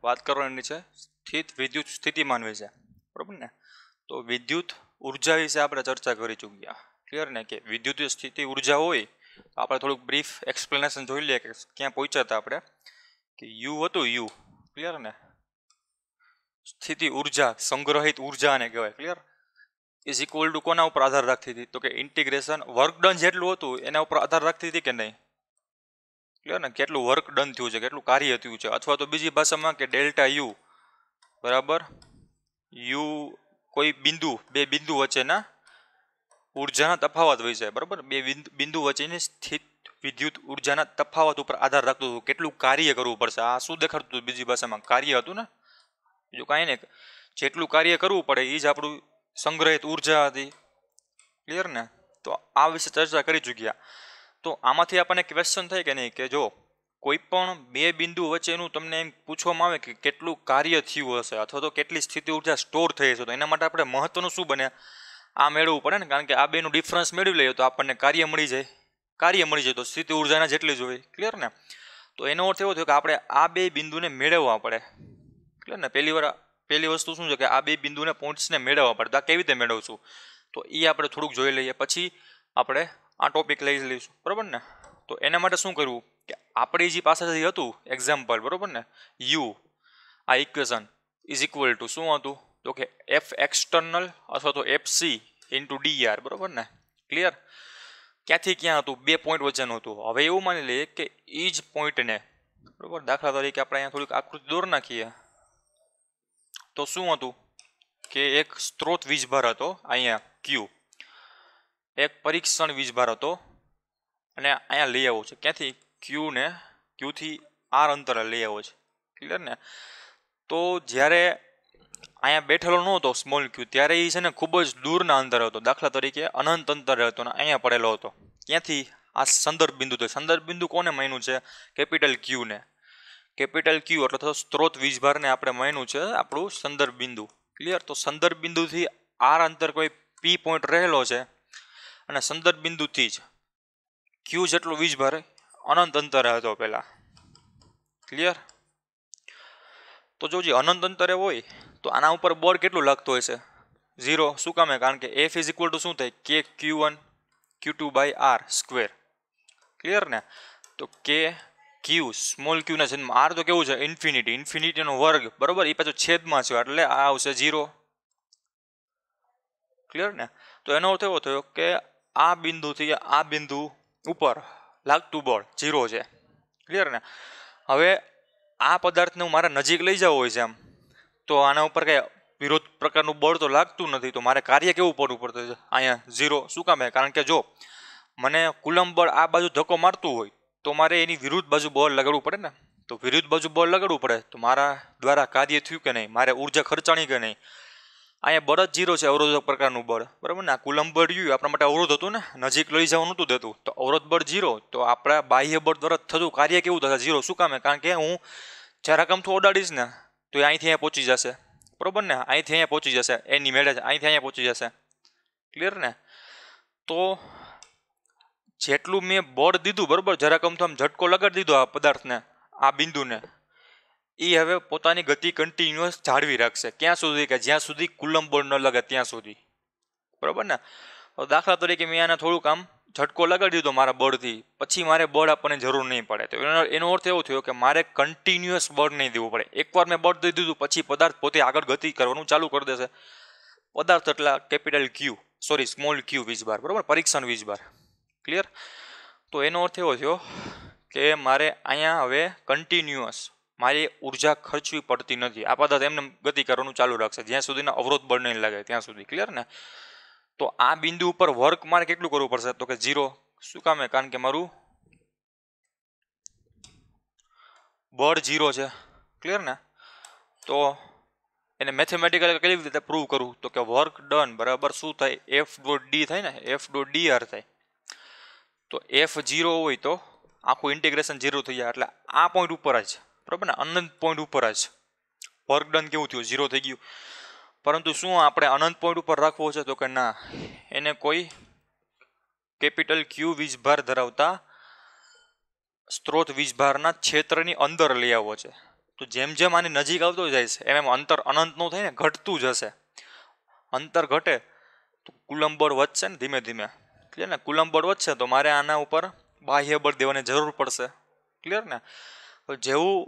વાત કરવાની છે સ્થિત વિદ્યુત સ્થિતિમાન વિશે, બરાબર ને? તો વિદ્યુત ઉર્જા વિશે આપણે ચર્ચા કરી ચૂક્યા, ક્લિયર ને? કે વિદ્યુત સ્થિતિ ઉર્જા હોય તો આપણે થોડુંક બ્રીફ એક્સપ્લેનેશન જોઈ લઈએ કે ક્યાં પહોંચ્યા હતા આપણે. કે યુ હતું, યુ, ક્લિયર ને? સ્થિતિ ઉર્જા, સંગ્રહિત ઉર્જાને કહેવાય, ક્લિયર? ઇઝ ઇક્વલ ટુ કોના ઉપર આધાર રાખતી હતી? તો કે ઇન્ટિગ્રેશન વર્ક ડન જેટલું હતું એના ઉપર આધાર રાખતી હતી કે નહીં? ક્લિયર ને? કેટલું વર્ક ડન થયું છે, કેટલું કાર્ય થયું છે. અથવા તો બીજી ભાષામાં કે ડેલ્ટા યુ બરાબર યુ કોઈ બિંદુ, બે બિંદુ વચ્ચેના ઉર્જાના તફાવત હોય છે, બરાબર? બે બિંદુ વચ્ચેની સ્થિત વિદ્યુત ઉર્જાના તફાવત ઉપર આધાર રાખતું હતું, કેટલું કાર્ય કરવું પડશે. આ શું દેખાડતું હતું? બીજી ભાષામાં કાર્ય હતું ને, બીજું કાંઈ નહીં. જેટલું કાર્ય કરવું પડે એ જ આપણું સંગ્રહિત ઉર્જા હતી, ક્લિયર ને? તો આ વિશે ચર્ચા કરી ચૂક્યા. તો આમાંથી આપણને ક્વેશ્ચન થાય કે નહીં, કે જો કોઈ પણ બે બિંદુ વચ્ચેનું તમને એમ પૂછવામાં આવે કે કેટલું કાર્ય થયું હશે અથવા તો કેટલી સ્થિતિ ઉર્જા સ્ટોર થઈ હશે, તો એના માટે આપણે મહત્વનું શું બને? આ મેળવવું પડે ને, કારણ કે આ બેનું ડિફરન્સ મેળવી લઈએ તો આપણને કાર્ય મળી જાય તો સ્થિતિ ઉર્જાના જેટલી જ હોય, ક્લિયર ને? તો એનો અર્થ એવો થયો કે આપણે આ બે બિંદુને મેળવવા પડે, ક્લિયર ને? પહેલી વસ્તુ શું છે કે આ બે બિંદુને પોઈન્ટ્સને મેળવવા પડે. તો આ કેવી રીતે મેળવશું? તો એ આપણે થોડુંક જોઈ લઈએ, પછી આપણે આ ટોપિક લઈ લઈશું, બરાબર ને? તો એના માટે શું કરવું કે આપણી જે પાસેથી હતું એક્ઝામ્પલ, બરાબર ને, યુ, આ ઇક્વેશન ઇઝ ઇક્વલ ટુ શું હતું? તો કે એફ એક્સટર્નલ અથવા તો F C into D R, બરાબર ને? ક્લિયર? ક્યાંથી ક્યાં હતું? બે પોઈન્ટ વચ્ચેનું હતું. હવે એવું માની લઈએ કે એ જ પોઈન્ટને, બરાબર, દાખલા તરીકે આપણે અહીંયા થોડીક આકૃતિ દોર નાખીએ તો શું હતું કે એક સ્ત્રોત વીજભાર હતો અહીંયા ક્યુ, એક પરીક્ષણ વીજભાર હતો અને અહીંયા લઈ આવો છે. ક્યાંથી? ક્યુથી આર અંતરે લઈ આવો છે, ક્લિયર ને? તો જ્યારે અહીંયા બેઠેલો નહોતો સ્મોલ ક્યુ, ત્યારે એ છે ને ખૂબ જ દૂરના અંતરે હતો. દાખલા તરીકે અનંત અંતરે હતો ને અહીંયા પડેલો હતો. ક્યાંથી? આ સંદર્ભ બિંદુ. તો સંદર્ભ બિંદુ કોને માન્યું છે? કેપિટલ ક્યુને. કેપિટલ ક્યુ એટલે તો સ્ત્રોત વીજભારને આપણે માન્યું છે આપણું સંદર્ભ બિંદુ, ક્લિયર? તો સંદર્ભ બિંદુથી આર અંતર કોઈ પી પોઈન્ટ રહેલો છે અને સંદર્ભ બિંદુથી જ ક્યુ જેટલો વીજભાર અનંત અંતરે હતો પહેલા, ક્લિયર? તો જો જે અનંત અંતરે હોય તો આના ઉપર બળ કેટલું લાગતું હોય છે? 0. શું કામે? કારણ કે એફ ઇઝ ઇક્વલ ટુ શું થાય? કે Q1 Q2 by R square, clear ને? તો કે ક્યુ સ્મોલ ક્યુના છેદમાં આર તો કેવું છે? ઇન્ફિનિટીનો વર્ગ, બરાબર? એ પાછો છેદમાં છે એટલે આ આવશે 0, ક્લિયર ને? તો એનો અર્થ એવો થયો કે આ બિંદુથી આ બિંદુ ઉપર લાગતું બળ 0 છે, ક્લિયર ને? હવે આ પદાર્થને હું મારા નજીક લઈ જવો હોય છે આમ, તો આના ઉપર કંઈ વિરોધ પ્રકારનું બળ તો લાગતું નથી, તો મારે કાર્ય કેવું પડવું પડતું છે? અહીંયા 0. શું કામ? કારણ કે જો મને કુલંબ બળ આ બાજુ ધક્કો મારતું હોય તો મારે એની વિરુદ્ધ બાજુ બળ લગાડવું પડે ને. તો વિરુદ્ધ બાજુ બળ લગાડવું પડે તો મારા દ્વારા કાર્ય થયું કે નહીં? મારે ઉર્જા ખર્ચાણી કે નહીં? અહીંયા બળ જ 0 છે, અવરોધક પ્રકારનું બળ, બરાબર ને? આ કુલંબ બળ રહ્યું આપણા માટે અવરોધ હતું ને, નજીક લઈ જવાનું નહોતું દેતું. તો અવરોધ બળ 0, તો આપણા બાહ્ય બળ દ્વારા થતું કાર્ય કેવું થશે? 0. શું કામ? કારણ કે હું જરા ગમતું ઓડાડીશ ને તો અહીંથી અહીંયા પહોંચી જશે, બરાબર ને? અહીંથી અહીંયા પહોંચી જશે, એની મેળે અહીંથી અહીંયા પહોંચી જશે, ક્લિયર ને? તો જેટલું મેં બળ દીધું, બરાબર, જરા ગમતું આમ ઝટકો લગાડી દીધો આ પદાર્થને, આ બિંદુને, એ હવે પોતાની ગતિ કન્ટિન્યુઅસ જાળવી રાખશે. ક્યાં સુધી? કે જ્યાં સુધી કુલંબ બળ ન લાગે ત્યાં સુધી, બરાબર ને? દાખલા તરીકે મેં આને થોડુંક આમ ઝટકો લગાડી દીધો મારા બળથી, પછી મારે બળ આપવાની જરૂર નહીં પડે. તો એનો અર્થ એવો થયો કે મારે કન્ટિન્યુઅસ બળ નહીં દેવું પડે. એકવાર મેં બળ દઈ દીધું પછી પદાર્થ પોતે આગળ ગતિ કરવાનું ચાલુ કરી દેશે. પદાર્થ એટલે કેપિટલ ક્યુ, સ્મોલ ક્યુ વીજભાર, બરાબર? પરીક્ષણ વીજભાર, ક્લિયર? તો એનો અર્થ એવો થયો કે મારે અહીંયા હવે કન્ટિન્યુઅસ મારી ઉર્જા ખર્ચવી પડતી નથી. આ પદાર્થ એમને ગતિ કરવાનું ચાલુ રાખશે જ્યાં સુધીના અવરોધ બળ નહીં લાગે ત્યાં સુધી, ક્લિયર ને? તો આ બિંદુ ઉપર વર્ક મારે કેટલું કરવું પડશે? તો કે 0. શું કામે? કારણ કે મારું બળ 0 છે, ક્લિયર ને? તો એને મેથેમેટિકલી કેવી રીતે પ્રૂવ કરવું? તો કે વર્ક ડન બરાબર શું થાય? એફ ડોટ ડી થાય ને, એફ ડોટ ડી આર થાય. તો એફ 0 હોય તો આખું ઇન્ટિગ્રેશન 0 થઈ જાય, એટલે આ પોઈન્ટ ઉપર જ, બરાબર ને? અનંત પોઈન્ટ ઉપર જ વર્ક ડન કેવું થયું? 0 થઈ ગયું. પરંતુ શું આપણે અનંત પોઈન્ટ ઉપર રાખવો છે? તો કે ના, એને કોઈ કેપિટલ ક્યુ વીજભાર ધરાવતા સ્ત્રોત વીજભારના ક્ષેત્રની અંદર લઈ આવવો છે, તો જેમ જેમ આની નજીક આવતો જાય છે એમ એમ અંતર અનંતનું થાય ને, ઘટતું જશે. અંતર ઘટે તો કુલમ બળ વધશે ને ધીમે ધીમે. ક્લિયર ને? કુલમ બળ વધશે તો મારે આના ઉપર બાહ્ય બળ દેવાની જરૂર પડશે. ક્લિયર ને? તો જેવું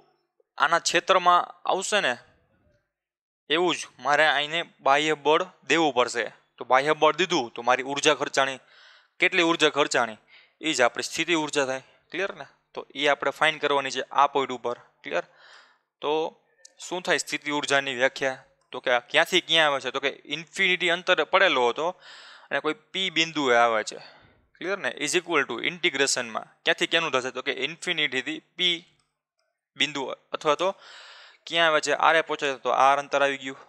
આના ક્ષેત્રમાં આવશે ને એવું જ મારે આને બાહ્ય બળ દેવું પડશે. તો બાહ્ય બળ દીધું તો મારી ઉર્જા ખર્ચાણી. કેટલી ઉર્જા ખર્ચાણી એ જ આપણી સ્થિતિ ઉર્જા થાય. ક્લિયર ને? તો એ આપણે ફાઇન કરવાની છે આ પોઈન્ટ ઉપર. ક્લિયર? તો શું થાય સ્થિતિ ઉર્જાની વ્યાખ્યા? તો કે ક્યાંથી ક્યાં આવે છે? તો કે ઇન્ફિનિટી અંતરે પડેલો હતો અને કોઈ પી બિંદુએ આવે છે. ક્લિયર ને? ઇઝ ઇક્વલ ટુ ઇન્ટિગ્રેશનમાં ક્યાંથી ક્યાંનું થશે? તો કે ઇન્ફિનિટીથી પી બિંદુ અથવા તો ક્યાં આવે છે? આરે પહોંચે તો આર અંતર આવી ગયું.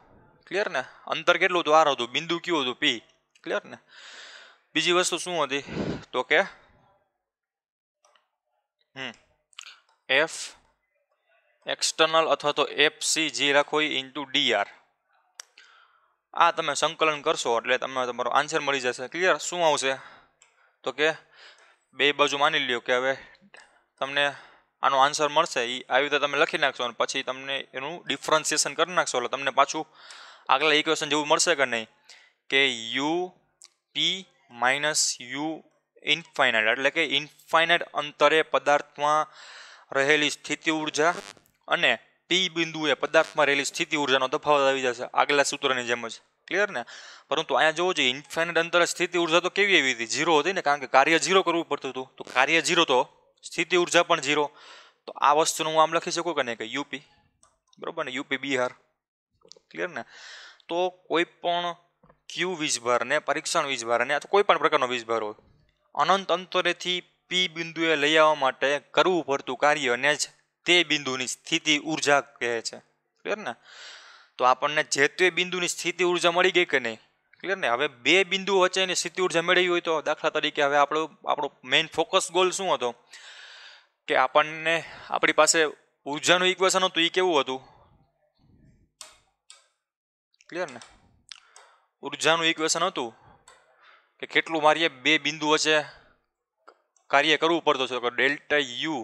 ક્લિયર ને? અંતર કેટલું હતું? આર હતું. બિંદુ કયું હતું? પી. ક્લિયર ને? બીજી વસ્તુ શું હતી? તો કે એફ એક્સટર્નલ અથવા તો એફ સી જી રાખો ઇન્ટુ ડીઆર. આ તમે સંકલન કરશો એટલે તમને તમારો આન્સર મળી જશે. ક્લિયર? શું આવશે? તો કે બે બાજુ માની લ્યો કે હવે તમને આનો આન્સર મળશે એ આવી રીતે તમે લખી નાખશો અને પછી તમને એનું ડિફરન્સિએશન કરી નાખશો એટલે તમને પાછું આગલા ઇક્વેશન જેવું મળશે કે નહીં, કે U P minus you infinite, એટલે કે ઇન્ફાઇનાઇટ અંતરે પદાર્થમાં રહેલી સ્થિતિ ઉર્જા અને પી બિંદુએ પદાર્થમાં રહેલી સ્થિતિ ઉર્જાનો તફાવત આવી જશે આગલા સૂત્રની જેમ જ. ક્લિયર ને? પરંતુ અહીંયા જોવું જોઈએ ઇન્ફાઇનાઇટ અંતરે સ્થિતિ ઉર્જા તો કેવી એવી હતી? ઝીરો હતી ને, કારણ કે કાર્ય ઝીરો કરવું પડતું હતું. તો કાર્ય ઝીરો તો સ્થિતિ ઉર્જા પણ ઝીરો. તો આ વસ્તુનું હું આમ લખી શકું કે નહીં, કે યુપી. બરોબર ને? યુપી બિહાર. ક્લિયર ને? તો કોઈ પણ ક્યુ વીજભાર ને પરીક્ષણ વીજભાર ને અથવા કોઈ પણ પ્રકારનો વીજભાર હોય અનંત અંતરેથી પી બિંદુએ લઈ આવવા માટે કરવું પડતું કાર્યને જ તે બિંદુની સ્થિતિ ઉર્જા કહે છે. ક્લિયર ને? તો આપણને જે તે બિંદુની સ્થિતિ ઉર્જા મળી ગઈ કે નહીં? ક્લિયર ને? હવે બે બિંદુ વચ્ચેની સ્થિતિ ઉર્જા મેળવી હોય તો દાખલા તરીકે હવે આપણો મેઇન ફોકસ ગોલ શું હતો? કે આપણને આપણી પાસે ઉર્જાનું ઇક્વેશન હતું એ કેવું હતું? ક્લિયર ને? ઉર્જાનું ઇક્વેશન હતું કે કેટલું મારીએ બે બિંદુ વચ્ચે કાર્ય કરવું પડતું છે, કે ડેલ્ટા યુ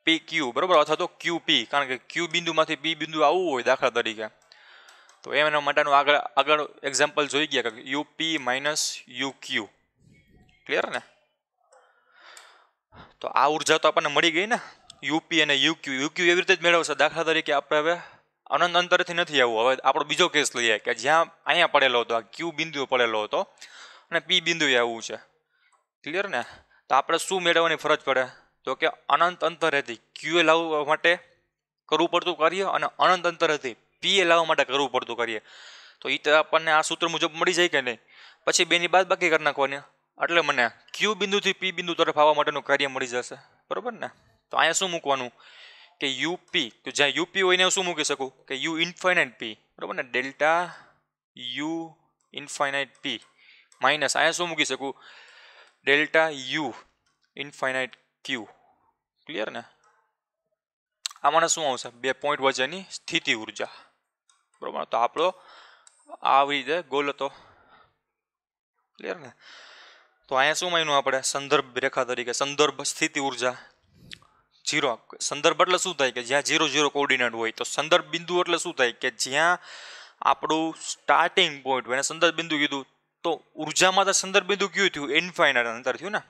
પી ક્યુ, બરોબર, અથવા તો ક્યુ પી, કારણ કે ક્યુ બિંદુમાંથી પી બિંદુ આવવું હોય દાખલા તરીકે તો એના માટેનું આગળ એક્ઝામ્પલ જોઈ ગયા કે U P minus you Q. Clear ને? તો આ ઉર્જા તો આપણને મળી ગઈ ને, યુપી અને યુક્યુ. યુક્યુ એવી રીતે જ મેળવશે. દાખલા તરીકે આપણે હવે અનંત અંતરથી નથી આવવું. હવે આપણો બીજો કેસ લઈએ કે જ્યાં અહીંયા પડેલો હતો, આ ક્યુ બિંદુ પડેલો હતો અને પી બિંદુએ આવવું છે. ક્લિયર ને? તો આપણે શું મેળવવાની ફરજ પડે? તો કે અનંત અંતરેથી ક્યુએ લાવવા માટે કરવું પડતું કાર્ય અને અનંત અંતરેથી પીએ લાવવા માટે કરવું પડતું કાર્ય. તો એ તો આપણને આ સૂત્ર મુજબ મળી જાય કે નહીં? પછી બેની બાદબાકી કરી નાખવાની એટલે મને ક્યુ બિંદુથી પી બિંદુ તરફ આવવા માટેનું કાર્ય મળી જશે. બરોબર ને? તો અહીંયા શું મૂકવાનું? કે યુપી, તો જ્યાં યુપી હોય એને શું મૂકી શકું? કે યુ ઇન્ફાઇનાઇટ પી. બરોબર ને? Delta you infinite P minus અહીંયા શું મૂકી શકું? Delta you infinite Q. Clear ને? આમાં શું આવશે? બે પોઈન્ટ વચ્ચેની સ્થિતિ ઉર્જા. બરોબર? તો આપણો આવી રીતે ગોલ હતો. ક્લિયર ને? તો અહીંયા શું માન્યું આપણે? સંદર્ભ રેખા તરીકે સંદર્ભ સ્થિતિ ઉર્જા ઝીરો. સંદર્ભ એટલે શું થાય? કે જ્યાં 0 0 કોઓર્ડિનેટ હોય. તો સંદર્ભ બિંદુ એટલે શું થાય? કે જ્યાં આપણું સ્ટાર્ટિંગ પોઈન્ટ હોય એને સંદર્ભ બિંદુ કીધું. તો ઉર્જામાં તો સંદર્ભ બિંદુ કયું થયું? ઇન્ફાઇનાઇટ અંતર થયું ને.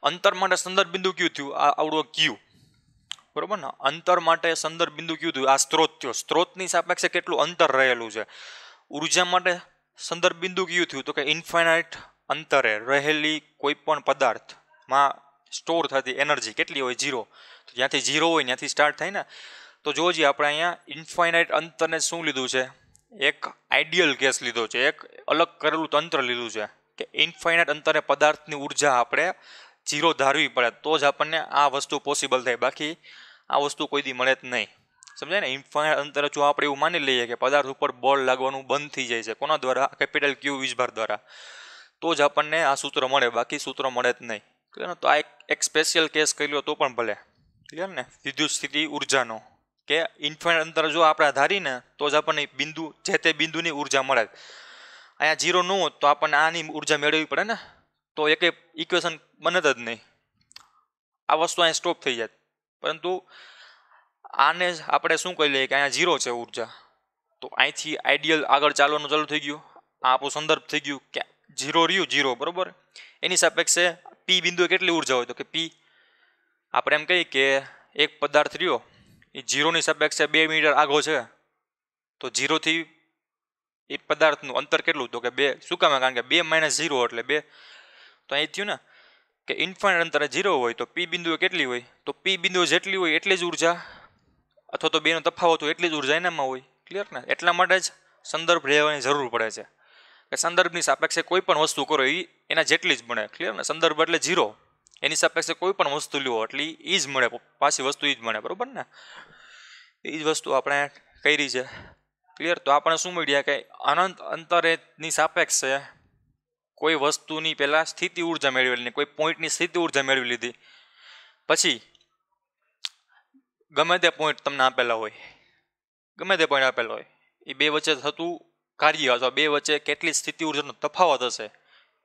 અંતર માટે સંદર્ભ બિંદુ કયું થયું? આ આવડો ક્યુ. બરોબર ને? અંતર માટે સંદર્ભ બિંદુ કયું થયું? આ સ્ત્રોત થયો. સ્ત્રોતની સાપેક્ષે કેટલું અંતર રહેલું છે. ઉર્જા માટે સંદર્ભ બિંદુ કયું થયું? તો કે ઇન્ફાઇનાઇટ અંતરે રહેલી કોઈ પણ પદાર્થમાં સ્ટોર થતી એનર્જી કેટલી હોય? 0. તો જ્યાંથી 0 હોય ત્યાંથી સ્ટાર્ટ થાય ને. તો જોજી આપણે અહીંયા ઇન્ફાઇનાઇટ અંતરને શું લીધું છે? એક આઈડિયલ કેસ લીધો છે, એક અલગ કરેલું તંત્ર લીધું છે કે ઇન્ફાઇનાઇટ અંતરે પદાર્થની ઉર્જા આપણે 0 ધારવી પડે તો જ આપણને આ વસ્તુ પોસિબલ થાય. બાકી આ વસ્તુ કોઈ દી મળે જ નહીં. સમજાય ને? ઇન્ફાઇનાઇટ અંતરે જો આપણે એવું માની લઈએ કે પદાર્થ ઉપર બળ લાગવાનું બંધ થઈ જાય છે, કોના દ્વારા? કેપિટલ ક્યુ વીજભાર દ્વારા, તો જ આપણને આ સૂત્ર મળે. બાકી સૂત્ર મળે જ નહીં. ક્લિયર? તો આ એક સ્પેશિયલ કેસ કરી લો તો પણ ભલે. ક્લિયર ને? વિદ્યુત સ્થિતિ ઉર્જાનો કે ઇન્ફાઇનાઇટ અંતર જો આપણે ધારીને તો જ આપણને બિંદુ જે તે બિંદુની ઉર્જા મળે. અહીંયા 0 ન હોત તો આપણને આની ઉર્જા મેળવવી પડે ને. તો એક ઇક્વેશન બને જ નહીં. આ વસ્તુ અહીંયા સ્ટોપ થઈ જાય. પરંતુ આને જ આપણે શું કહી લઈએ કે અહીંયા 0 છે ઉર્જા, તો અહીંથી આઈડિયલ આગળ ચાલવાનું ચાલુ થઈ ગયું. આ આપણું સંદર્ભ થઈ ગયું કે 0 રહ્યું 0, બરોબર. એની સાપેક્ષે પી બિંદુએ કેટલી ઉર્જા હોય, તો કે પી આપણે એમ કહીએ કે એક પદાર્થ રહ્યો એ 0ની સાપેક્ષે 2 મીટર આગળ છે, તો 0 થી એ પદાર્થનું અંતર કેટલું, તો કે 2. શું કામ? કારણ કે 2 - 0 એટલે 2. તો અહીં થયું ને કે ઇન્ફાઇનાઇટ અંતરે 0 હોય તો પી બિંદુએ કેટલી હોય, તો પી બિંદુએ જેટલી હોય એટલી જ ઉર્જા, અથવા તો બેનો તફાવત હોય એટલી જ ઉર્જા એનામાં હોય. ક્લિયર ને? એટલા માટે જ સંદર્ભ લેવાની જરૂર પડે છે કે સંદર્ભની સાપેક્ષે કોઈ પણ વસ્તુ કરો એ એના જેટલી જ મળે. ક્લિયર ને? સંદર્ભ એટલે 0, એની સાપેક્ષે કોઈ પણ વસ્તુ લ્યો એટલે એ જ મળે, પાછી વસ્તુ એ જ મળે, બરોબર ને? એ જ વસ્તુ આપણે કરી છે. ક્લિયર? તો આપણે શું મળ્યા કે અનંત અંતરેની સાપેક્ષે કોઈ વસ્તુની પહેલાં સ્થિતિ ઉર્જા મેળવી લીધી, કોઈ પોઈન્ટની સ્થિતિ ઉર્જા મેળવી લીધી, પછી ગમે તે પોઈન્ટ તમને આપેલા હોય, ગમે તે પોઈન્ટ આપેલો હોય, એ બે વચ્ચે થતું કાર્ય અથવા બે વચ્ચે કેટલી સ્થિતિ ઉર્જાનો તફાવત હશે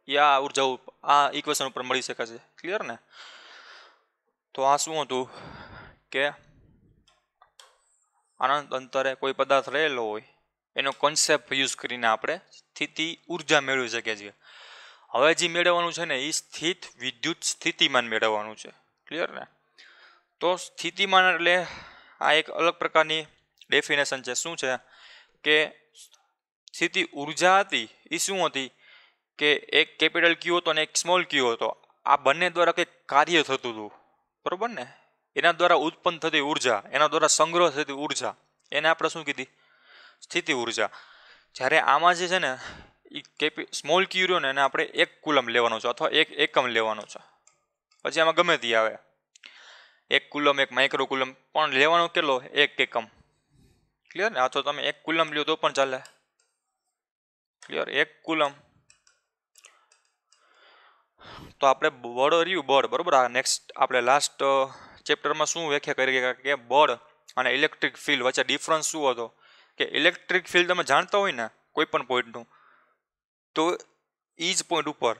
એ આ ઉર્જા આ ઇક્વેશન ઉપર મળી શકે છે. ક્લિયર ને? તો આ શું હતું કે અનંત અંતરે કોઈ પદાર્થ રહેલો હોય એનો કોન્સેપ્ટ યુઝ કરીને આપણે સ્થિતિ ઉર્જા મેળવી શકીએ છીએ. હવે જે મેળવવાનું છે ને એ સ્થિત વિદ્યુત સ્થિતિમાન મેળવવાનું છે. ક્લિયર ને? તો સ્થિતિમાન એટલે આ એક અલગ પ્રકારની ડેફિનેશન છે. શું છે કે સ્થિતિ ઉર્જા હતી એ શું હતી કે એક કેપિટલ ક્યુ હતો અને એક સ્મોલ ક્યુ હતો. આ બંને દ્વારા કંઈક કાર્ય થતું હતું, બરોબર ને? એના દ્વારા ઉત્પન્ન થતી ઉર્જા, એના દ્વારા સંગ્રહ થતી ઉર્જા, એને આપણે શું કીધી? સ્થિતિ ઉર્જા. જ્યારે આમાં જે છે ને એ સ્મોલ ક્યુ રહ્યો ને એને આપણે 1 કુલમ લેવાનો છે અથવા 1 એકમ લેવાનો છે. પછી આમાં ગમે તે આવે, 1 કુલમ, 1 માઇક્રો કુલમ, પણ લેવાનો કેટલો? 1 એકમ. ક્લિયર ને? અથવા તમે 1 કુલમ લ્યો તો પણ ચાલે. ક્લિયર? 1 કુલમ. તો આપણે બળ રહ્યું, બળ, બરોબર. આ નેક્સ્ટ આપણે લાસ્ટ ચેપ્ટરમાં શું વ્યાખ્યા કરી ગયા કે બળ અને ઇલેક્ટ્રિક ફિલ્ડ વચ્ચે ડિફરન્સ શું હતો કે ઇલેક્ટ્રિક ફિલ્ડ તમે જાણતા હોય ને કોઈ પણ પોઈન્ટનું, તો એ જ પોઈન્ટ ઉપર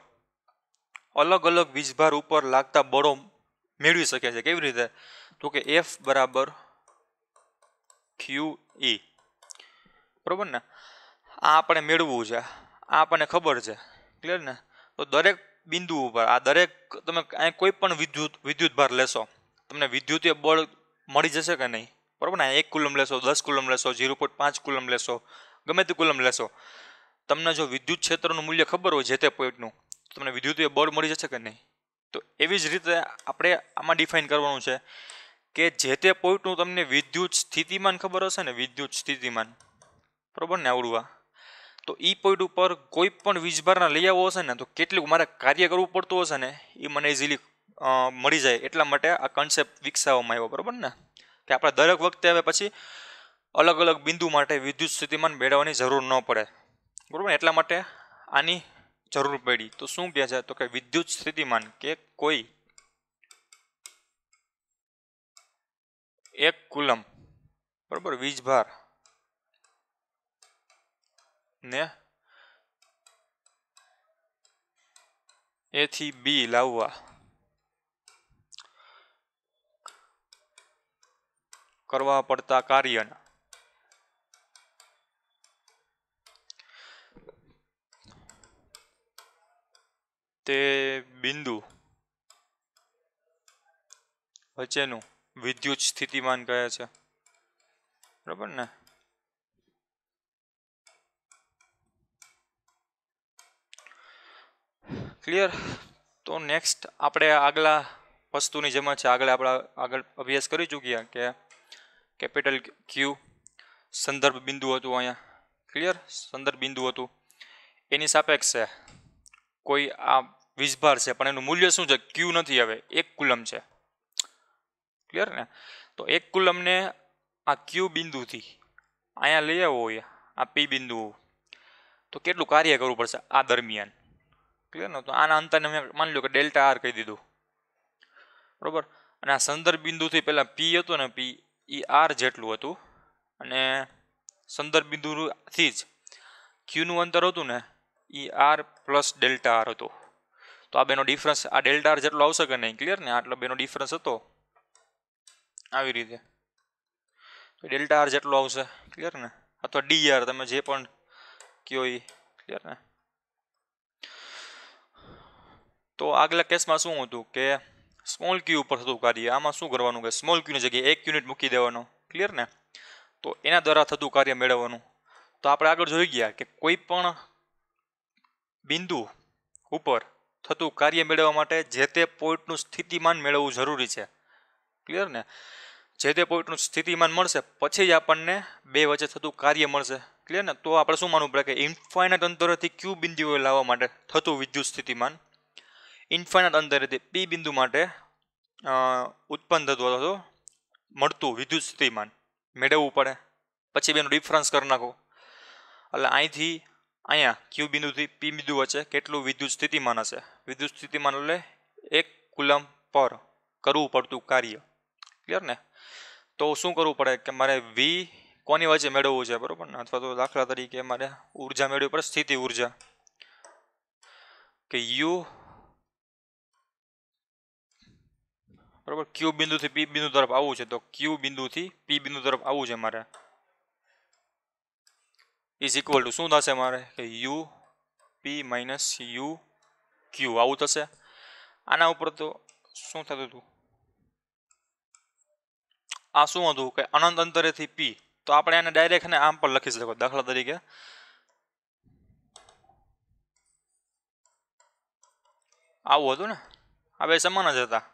અલગ અલગ વીજભાર ઉપર લાગતા બળો મેળવી શકે છે. કેવી રીતે? તો કે F બરાબર QE, બરોબર ને? આ આપણે મેળવવું છે, આ આપણને ખબર છે. ક્લિયર ને? તો દરેક બિંદુ ઉપર આ દરેક તમે કોઈ પણ વિદ્યુત ભાર લેશો તમને વિદ્યુતીય બળ મળી જશે કે નહીં? બરોબર ને? 1 કુલમ લેશો, 10 કુલમ લેશો, 0.5 કુલમ લેશો, ગમે તે કુલમ લેશો, તમને જો વિદ્યુત ક્ષેત્રનું મૂલ્ય ખબર હોય જે તે પોઈન્ટનું, તમને વિદ્યુતીય બળ મળી જશે કે નહીં? તો એવી જ રીતે આપણે આમાં ડિફાઇન કરવાનું છે કે જે તે પોઈન્ટનું તમને વિદ્યુત સ્થિતિમાન ખબર હશે ને, વિદ્યુત સ્થિતિમાન, બરોબર ને? આવડવા તો એ પોઈન્ટ ઉપર કોઈ પણ વીજભારના લઈ આવવો હશે ને તો કેટલું મારે કાર્ય કરવું પડતું હશે ને એ મને ઇઝીલી મળી જાય. એટલા માટે આ કન્સેપ્ટ વિકસાવવામાં આવ્યો, બરોબર ને? કે આપણે દરેક વખતે હવે પછી અલગ અલગ બિંદુ માટે વિદ્યુત સ્થિતિમાન મેળવવાની જરૂર ન પડે, બરોબર? એટલા માટે આની જરૂર પડી. તો શું કહે છે? તો કે વિદ્યુત સ્થિતિમાન કે કોઈ 1 કુલમ, બરોબર, વીજભાર ને A થી B લાવવા કરવા પડતા કાર્યના તે બિંદુ વચ્ચેનું વિદ્યુત સ્થિતિમાન કહે છે, બરોબર ને? ક્લિયર? તો નેક્સ્ટ આપણે આગલા વસ્તુની જેમ છે આગળ અભ્યાસ કરી ચૂક્યા કે કેપિટલ ક્યુ સંદર્ભ બિંદુ હતું અહીંયા. ક્લિયર? સંદર્ભ બિંદુ હતું, એની સાપેક્ષે કોઈ આ વીજભાર છે પણ એનું મૂલ્ય શું છે? ક્યુ નથી, હવે 1 કુલમ છે. ક્લિયર ને? તો 1 કુલમને આ ક્યુ બિંદુથી અહીંયા લઈ આવવો હોય આ પી બિંદુ, તો કેટલું કાર્ય કરવું પડશે આ દરમિયાન? ક્લિયર ને? તો આના અંતરને મેં માની લો કે ડેલ્ટા આર કહી દીધું, બરોબર. અને આ સંદર્ભ બિંદુથી પહેલાં પી હતું ને, પી એ આર જેટલું હતું, અને સંદર્ભ બિંદુથી જ ક્યુનું અંતર હતું ને એ આર પ્લસ ડેલ્ટા આર હતું. તો આ બેનો ડિફરન્સ આ ડેલ્ટા આર જેટલો આવશે કે નહીં? ક્લિયર ને? આટલો બેનો ડિફરન્સ હતો આવી રીતે. ડેલ્ટા આર જેટલો આવશે, ક્લિયર ને, અથવા ડી આર તમે જે પણ કયો એ, ક્લિયર ને. તો આગલા કેસમાં શું હતું કે સ્મોલ ક્યુ ઉપર થતું કાર્ય, આમાં શું કરવાનું કે સ્મોલ ક્યુની જગ્યાએ 1 યુનિટ મૂકી દેવાનો, ક્લિયર ને. તો એના દ્વારા થતું કાર્ય મેળવવાનું. તો આપણે આગળ જોઈ ગયા કે કોઈ પણ બિંદુ ઉપર થતું કાર્ય મેળવવા માટે જે તે પોઈન્ટનું સ્થિતિમાન મેળવવું જરૂરી છે, ક્લિયર ને. જે તે પોઈન્ટનું સ્થિતિમાન મળશે પછી જ આપણને બે વચ્ચે થતું કાર્ય મળશે, ક્લિયર ને. તો આપણે શું માનવું પડે કે ઇન્ફાઇનાઇટ અંતરેથી ક્યુ બિંદુએ લાવવા માટે થતું વિદ્યુત સ્થિતિમાન ઇન્ફાઇનાઇટ અંતરેથી પી બિંદુ માટે ઉત્પન્ન થતું અથવા મળતું વિદ્યુત સ્થિતિમાન મેળવવું પડે. પછી બેનો ડિફરન્સ કરી નાખો એટલે અહીંથી અહીંયા ક્યુ બિંદુથી પી બિંદુ વચ્ચે કેટલું વિદ્યુત સ્થિતિમાન હશે. વિદ્યુત સ્થિતિમાન એટલે 1 કુલમ પર કરવું પડતું કાર્ય, ક્લિયર ને. તો શું કરવું પડે કે મારે વી કોની વચ્ચે મેળવવું છે, બરોબર ને. અથવા તો દાખલા તરીકે મારે ઉર્જા મેળવવી પડે, સ્થિતિ ઉર્જા, કે યુ બરોબર ક્યુ બિંદુથી પી બિંદુ તરફ આવવું છે, તો ક્યુ બિંદુથી પી બિંદુ તરફ આવવું છે મારે, ઇઝ ઇક્વલ ટુ શું થશે મારે કે યુ પી માઇનસ યુ ક્યુ આવું થશે. આના ઉપર તો શું થતું હતું, આ શું હતું કે અનંત અંતરેથી પી, તો આપણે એને ડાયરેક્ટ ને આમ પણ લખી શકો. દાખલા તરીકે આવું હતું ને, આ બે સમાન જ હતા.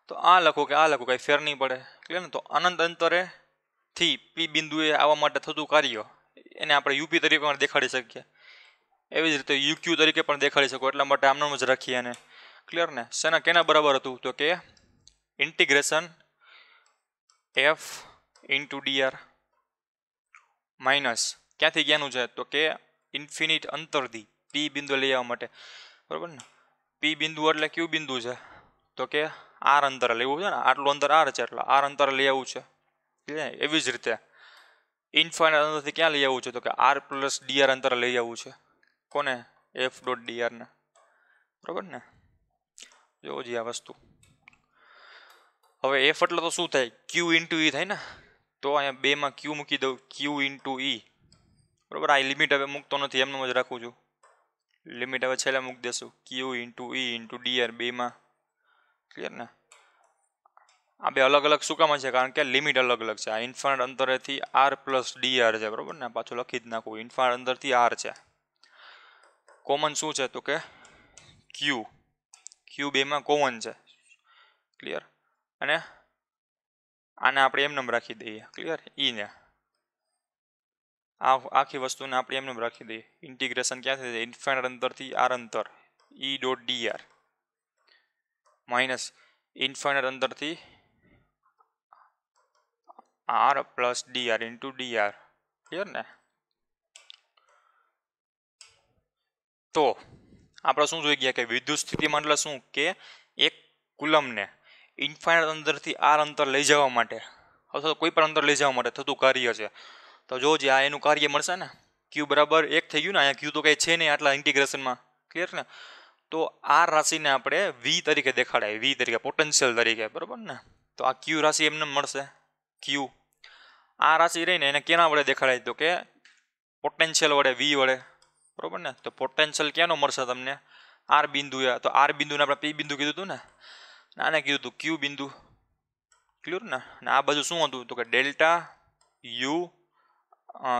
તો આ લખો કે આ લખો, કાંઈ ફેર નહીં પડે, ક્લિયર ને. તો અનંત અંતરેથી પી બિંદુએ આવવા માટે થતું કાર્ય એને આપણે યુપી તરીકે પણ દેખાડી શકીએ. એવી જ રીતે યુક્યુ તરીકે પણ દેખાડી શકો. એટલા માટે આમનામ જ રાખીએ એને, ક્લિયર ને. શેના કેના બરાબર હતું તો કે integration F into DR minus ક્યાંથી ક્યાંનું છે તો કે ઇન્ફિનિટ અંતરથી પી બિંદુ લઈ આવવા માટે, બરાબર ને. પી બિંદુ એટલે ક્યુ બિંદુ છે તો કે આર અંતરે લેવું છે ને, આટલું અંતર આર છે એટલે આર અંતરે લઈ આવવું છે. એવી જ રીતે ઇન્ફાઇનાઇટ અંતરથી ક્યાં લઈ આવવું છે તો કે આર પ્લસ ડીઆર અંતરે લઈ આવવું છે. કોને? એફ ડોટ ડીઆરને, બરાબર ને. જોવો જોઈએ આ વસ્તુ. હવે એફ એટલે તો શું થાય, ક્યુ ઇન્ટુ ઈ થાય ને. તો અહીંયા બેમાં ક્યુ મૂકી દઉં, ક્યુ ઇન્ટુ ઈ, બરાબર. આ લિમિટ હવે મૂકતો નથી, એમનું જ રાખું છું. લિમિટ હવે છેલ્લે મૂકી દેશું, ક્યુ ઇન્ટુ ઈ ઇન્ટુ ડીઆર બેમાં, ક્લિયર ને. આ બે અલગ અલગ શું કામ છે કારણ કે લિમિટ અલગ અલગ છે. આ ઇન્ફાઇનાઇટ અંતરેથી આર પ્લસ ડીઆર છે, બરાબર ને. પાછું લખી જ નાખું, ઇન્ફાઇનાઇટ અંતરથી આર છે. કોમન શું છે તો કે ક્યુ, ક્યુ બેમાં કોમન છે, ક્લિયર. અને આને આપણે એમનેમ રાખી દઈએ, ક્લિયર. ઈને આ આખી વસ્તુને આપણે એમનેમ રાખી દઈએ. ઇન્ટિગ્રેશન ક્યાંથી થાય, ઇન્ફાઇનાઇટ અંતરથી આર અંતર E dot DR minus infinite અંતરથી R plus DR into DR, clear ને. તો આપણે શું જોઈ ગયા કે વિદ્યુત સ્થિતિમાન એટલે શું કે એક કુલમને ઇન્ફાઇનાઇટ અંતરથી આર અંતર લઈ જવા માટે અથવા તો કોઈ પણ અંતર લઈ જવા માટે થતું કાર્ય છે. તો જોજે આ એનું કાર્ય મળશે ને, ક્યુ બરાબર 1 થઈ ગયું ને. અહીંયા ક્યુ તો કંઈ છે નહીં આટલા ઇન્ટિગ્રેશનમાં, ક્લિયર ને. તો આર રાશિને આપણે વી તરીકે દેખાડાય, વી તરીકે, પોટેન્શિયલ તરીકે, બરાબર ને. તો આ ક્યુ રાશિ એમને મળશે, ક્યુ. આ રાશિ રહીને એને કેના વડે દેખાડાય તો કે પોટેન્શિયલ વડે, વી વડે, બરાબર ને. તો પોટેન્શિયલ ક્યાંનો મળશે તમને, આર બિંદુ. તો આર બિંદુને આપણે પી બિંદુ કીધું હતું ને, આને કીધું હતું ક્યુ બિંદુ, ક્લિયર ને. અને આ બાજુ શું હતું તો કે ડેલ્ટા યુ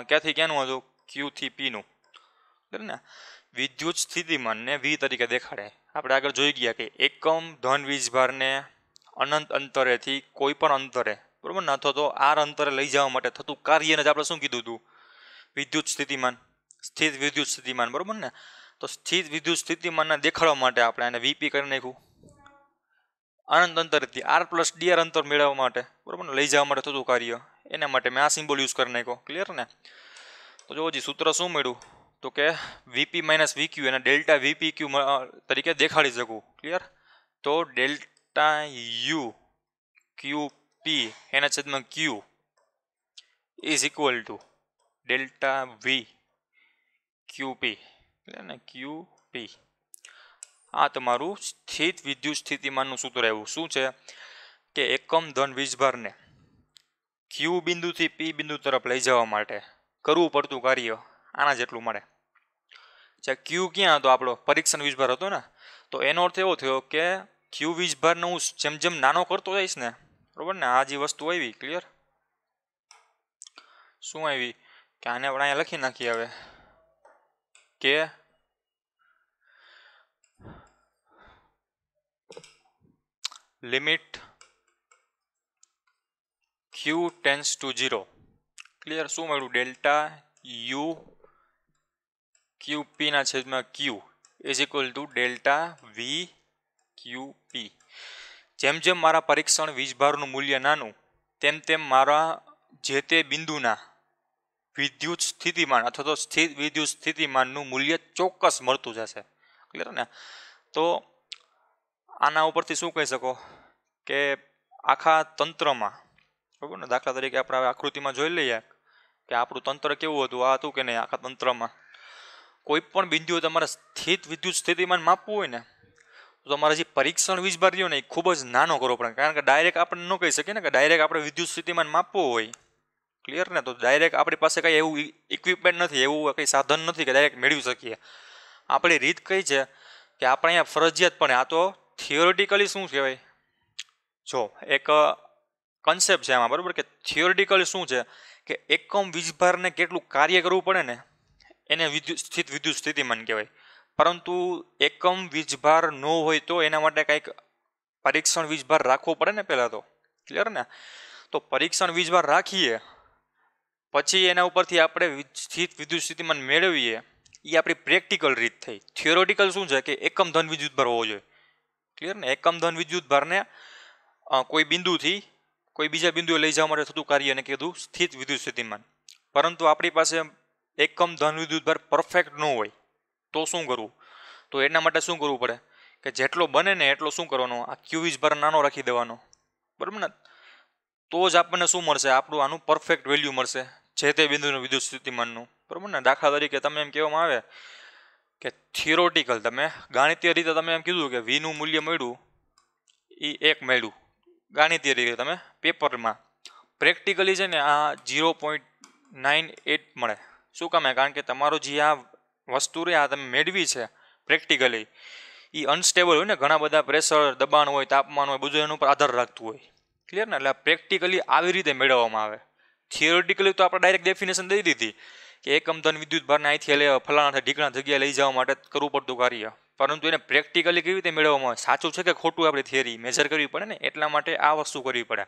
ક્યાંથી ક્યાંનું હતું, ક્યુથી પીનું, ક્લિયર ને. વિદ્યુત સ્થિતિમાનને વી તરીકે દેખાડે. આપણે આગળ જોઈ ગયા કે એકમ ધન વીજભારને અનંત અંતરેથી કોઈ પણ અંતરે, બરાબર ને, અથવા તો આર અંતરે લઈ જવા માટે થતું કાર્યને જ આપણે શું કીધું હતું, વિદ્યુત સ્થિતિમાન, સ્થિત વિદ્યુત સ્થિતિમાન, બરાબર ને. તો સ્થિત વિદ્યુત સ્થિતિમાનને દેખાડવા માટે આપણે એને વીપી કરી નાખ્યું. અનંત અંતરથી આર પ્લસ ડીઆર અંતર મેળવવા માટે, બરાબર ને, લઈ જવા માટે થતું કાર્ય, એના માટે મેં આ સિમ્બોલ યુઝ કરી નાખ્યો, ક્લિયર ને. તો જો હજી સૂત્ર શું મળ્યું તો કે વીપી માઇનસ વીક્યુ એને ડેલ્ટા વીપી ક્યુ તરીકે દેખાડી શકું, ક્લિયર. તો ડેલ્ટા યુ ક્યુ પી એના છેદમાં Q is equal to delta V QP, એટલે ને ક્યુપી. આ તમારું સ્થિત વિદ્યુત સ્થિતિમાનનું સૂત્ર આવ્યું. શું છે કે એકમ ધન વીજભારને ક્યુ બિંદુથી પી બિંદુ તરફ લઈ જવા માટે કરવું પડતું કાર્ય આના જેટલું મળે. જે ક્યુ ક્યાં હતો આપણો પરીક્ષણ વીજભાર હતો ને, તો એનો અર્થ એવો થયો કે ક્યુ વીજભારને હું જેમ જેમ નાનો કરતો જઈશ ને, બરોબર ને, આ જે વસ્તુ આવી ક્લિયર, શું આવી કે આને આપણે અહીંયા લખી નાખીએ હવે કે limit Q tends to 0 clear. શું મળ્યું? ડેલ્ટા યુ ક્યુ પી ના છેદમાં Q is equal to delta V Q P. જેમ જેમ મારા પરીક્ષણ વીજભારનું મૂલ્ય નાનું તેમ તેમ મારા જે તે બિંદુના વિદ્યુત સ્થિતિમાન અથવા તો સ્થિત વિદ્યુત સ્થિતિમાનનું મૂલ્ય ચોક્કસ મળતું જશે. ક્લિયર ને? તો આના ઉપરથી શું કહી શકો કે આખા તંત્રમાં, બરાબર ને, દાખલા તરીકે આપણે આકૃતિમાં જોઈ લઈએ કે આપણું તંત્ર કેવું હતું, આ હતું કે નહીં. આખા તંત્રમાં કોઈ પણ બિંદુએ તમારે સ્થિત વિદ્યુત સ્થિતિમાન માપવું હોય ને, તો તમારે જે પરીક્ષણ વીજભાર રહ્યો ને એ ખૂબ જ નાનો કરવો પડે. કારણ કે ડાયરેક્ટ આપણે ન કહી શકીએ ને કે ડાયરેક્ટ આપણે વિદ્યુત સ્થિતિમાન માપવું હોય, ક્લિયર ને, તો ડાયરેક્ટ આપણી પાસે કંઈ એવું ઇક્વિપમેન્ટ નથી, એવું કંઈ સાધન નથી કે ડાયરેક્ટ મેળવી શકીએ. આપણી રીત કઈ છે કે આપણે અહીંયા ફરજિયાતપણે, આ તો થિયોરિટિકલી શું કહેવાય, જો એક કન્સેપ્ટ છે આમાં, બરાબર, કે થિયોરિટિકલી શું છે કે એકમ વીજભારને કેટલું કાર્ય કરવું પડે ને એને સ્થિત વિદ્યુત સ્થિતિમાન કહેવાય. પરંતુ એકમ વીજભાર ન હોય તો એના માટે કંઈક પરીક્ષણ વીજભાર રાખવો પડે ને પહેલાં તો, ક્લિયર ને. તો પરીક્ષણ વીજભાર રાખીએ પછી એના ઉપરથી આપણે સ્થિત વિદ્યુત સ્થિતિમાન મેળવીએ, એ આપણી પ્રેક્ટિકલ રીત થઈ. થિયોરિટિકલ શું છે કે એકમ ધન વિદ્યુતભાર હોવો જોઈએ, ક્લિયર ને. એકમ ધન વિદ્યુતભારને કોઈ બિંદુથી કોઈ બીજા બિંદુએ લઈ જવા માટે થતું કાર્યને કીધું સ્થિત વિદ્યુત સ્થિતિમાન. પરંતુ આપણી પાસે એકમ ધન વિદ્યુતભાર પરફેક્ટ ન હોય તો શું કરવું? તો એના માટે શું કરવું પડે કે જેટલો બને ને એટલો શું કરવાનો, આ ક્યુ વીજભાર નાનો રાખી દેવાનો, બરાબર ને. તો જ આપણને શું મળશે, આપણું આનું પરફેક્ટ વેલ્યુ મળશે જે તે બિંદુનું વિદ્યુત સ્થિતિમાનનું, બરાબર ને. દાખલા તરીકે તમે એમ કહેવામાં આવે કે થિયોરિટિકલ, તમે ગાણિતીય રીતે તમે એમ કીધું કે વીનું મૂલ્ય મળ્યું એ 1 મળ્યું ગાણિતીય રીતે તમે પેપરમાં. પ્રેક્ટિકલી છે ને આ 0.98 મળે. શું કામે? કારણ કે તમારો જે આ વસ્તુ રહે આ તમે મેળવી છે પ્રેક્ટિકલી, એ અનસ્ટેબલ હોય ને, ઘણા બધા પ્રેશર, દબાણ હોય, તાપમાન હોય, બધું એના ઉપર આધાર રાખતું હોય, ક્લિયર ને. એટલે પ્રેક્ટિકલી આવી રીતે મેળવવામાં આવે. થિયોરિટિકલી તો આપણે ડાયરેક્ટ ડેફિનેશન દઈ દીધી કે એકમ ધન વિદ્યુત ભારને અહીંથી લે ફલાણા ઢીકણા જગ્યાએ લઈ જવા માટે કરવું પડતું કાર્ય. પરંતુ એને પ્રેક્ટિકલી કેવી રીતે મેળવવામાં આવે, સાચું છે કે ખોટું, આપણે થિયરી મેજર કરવી પડે ને. એટલા માટે આ વસ્તુ કરવી પડે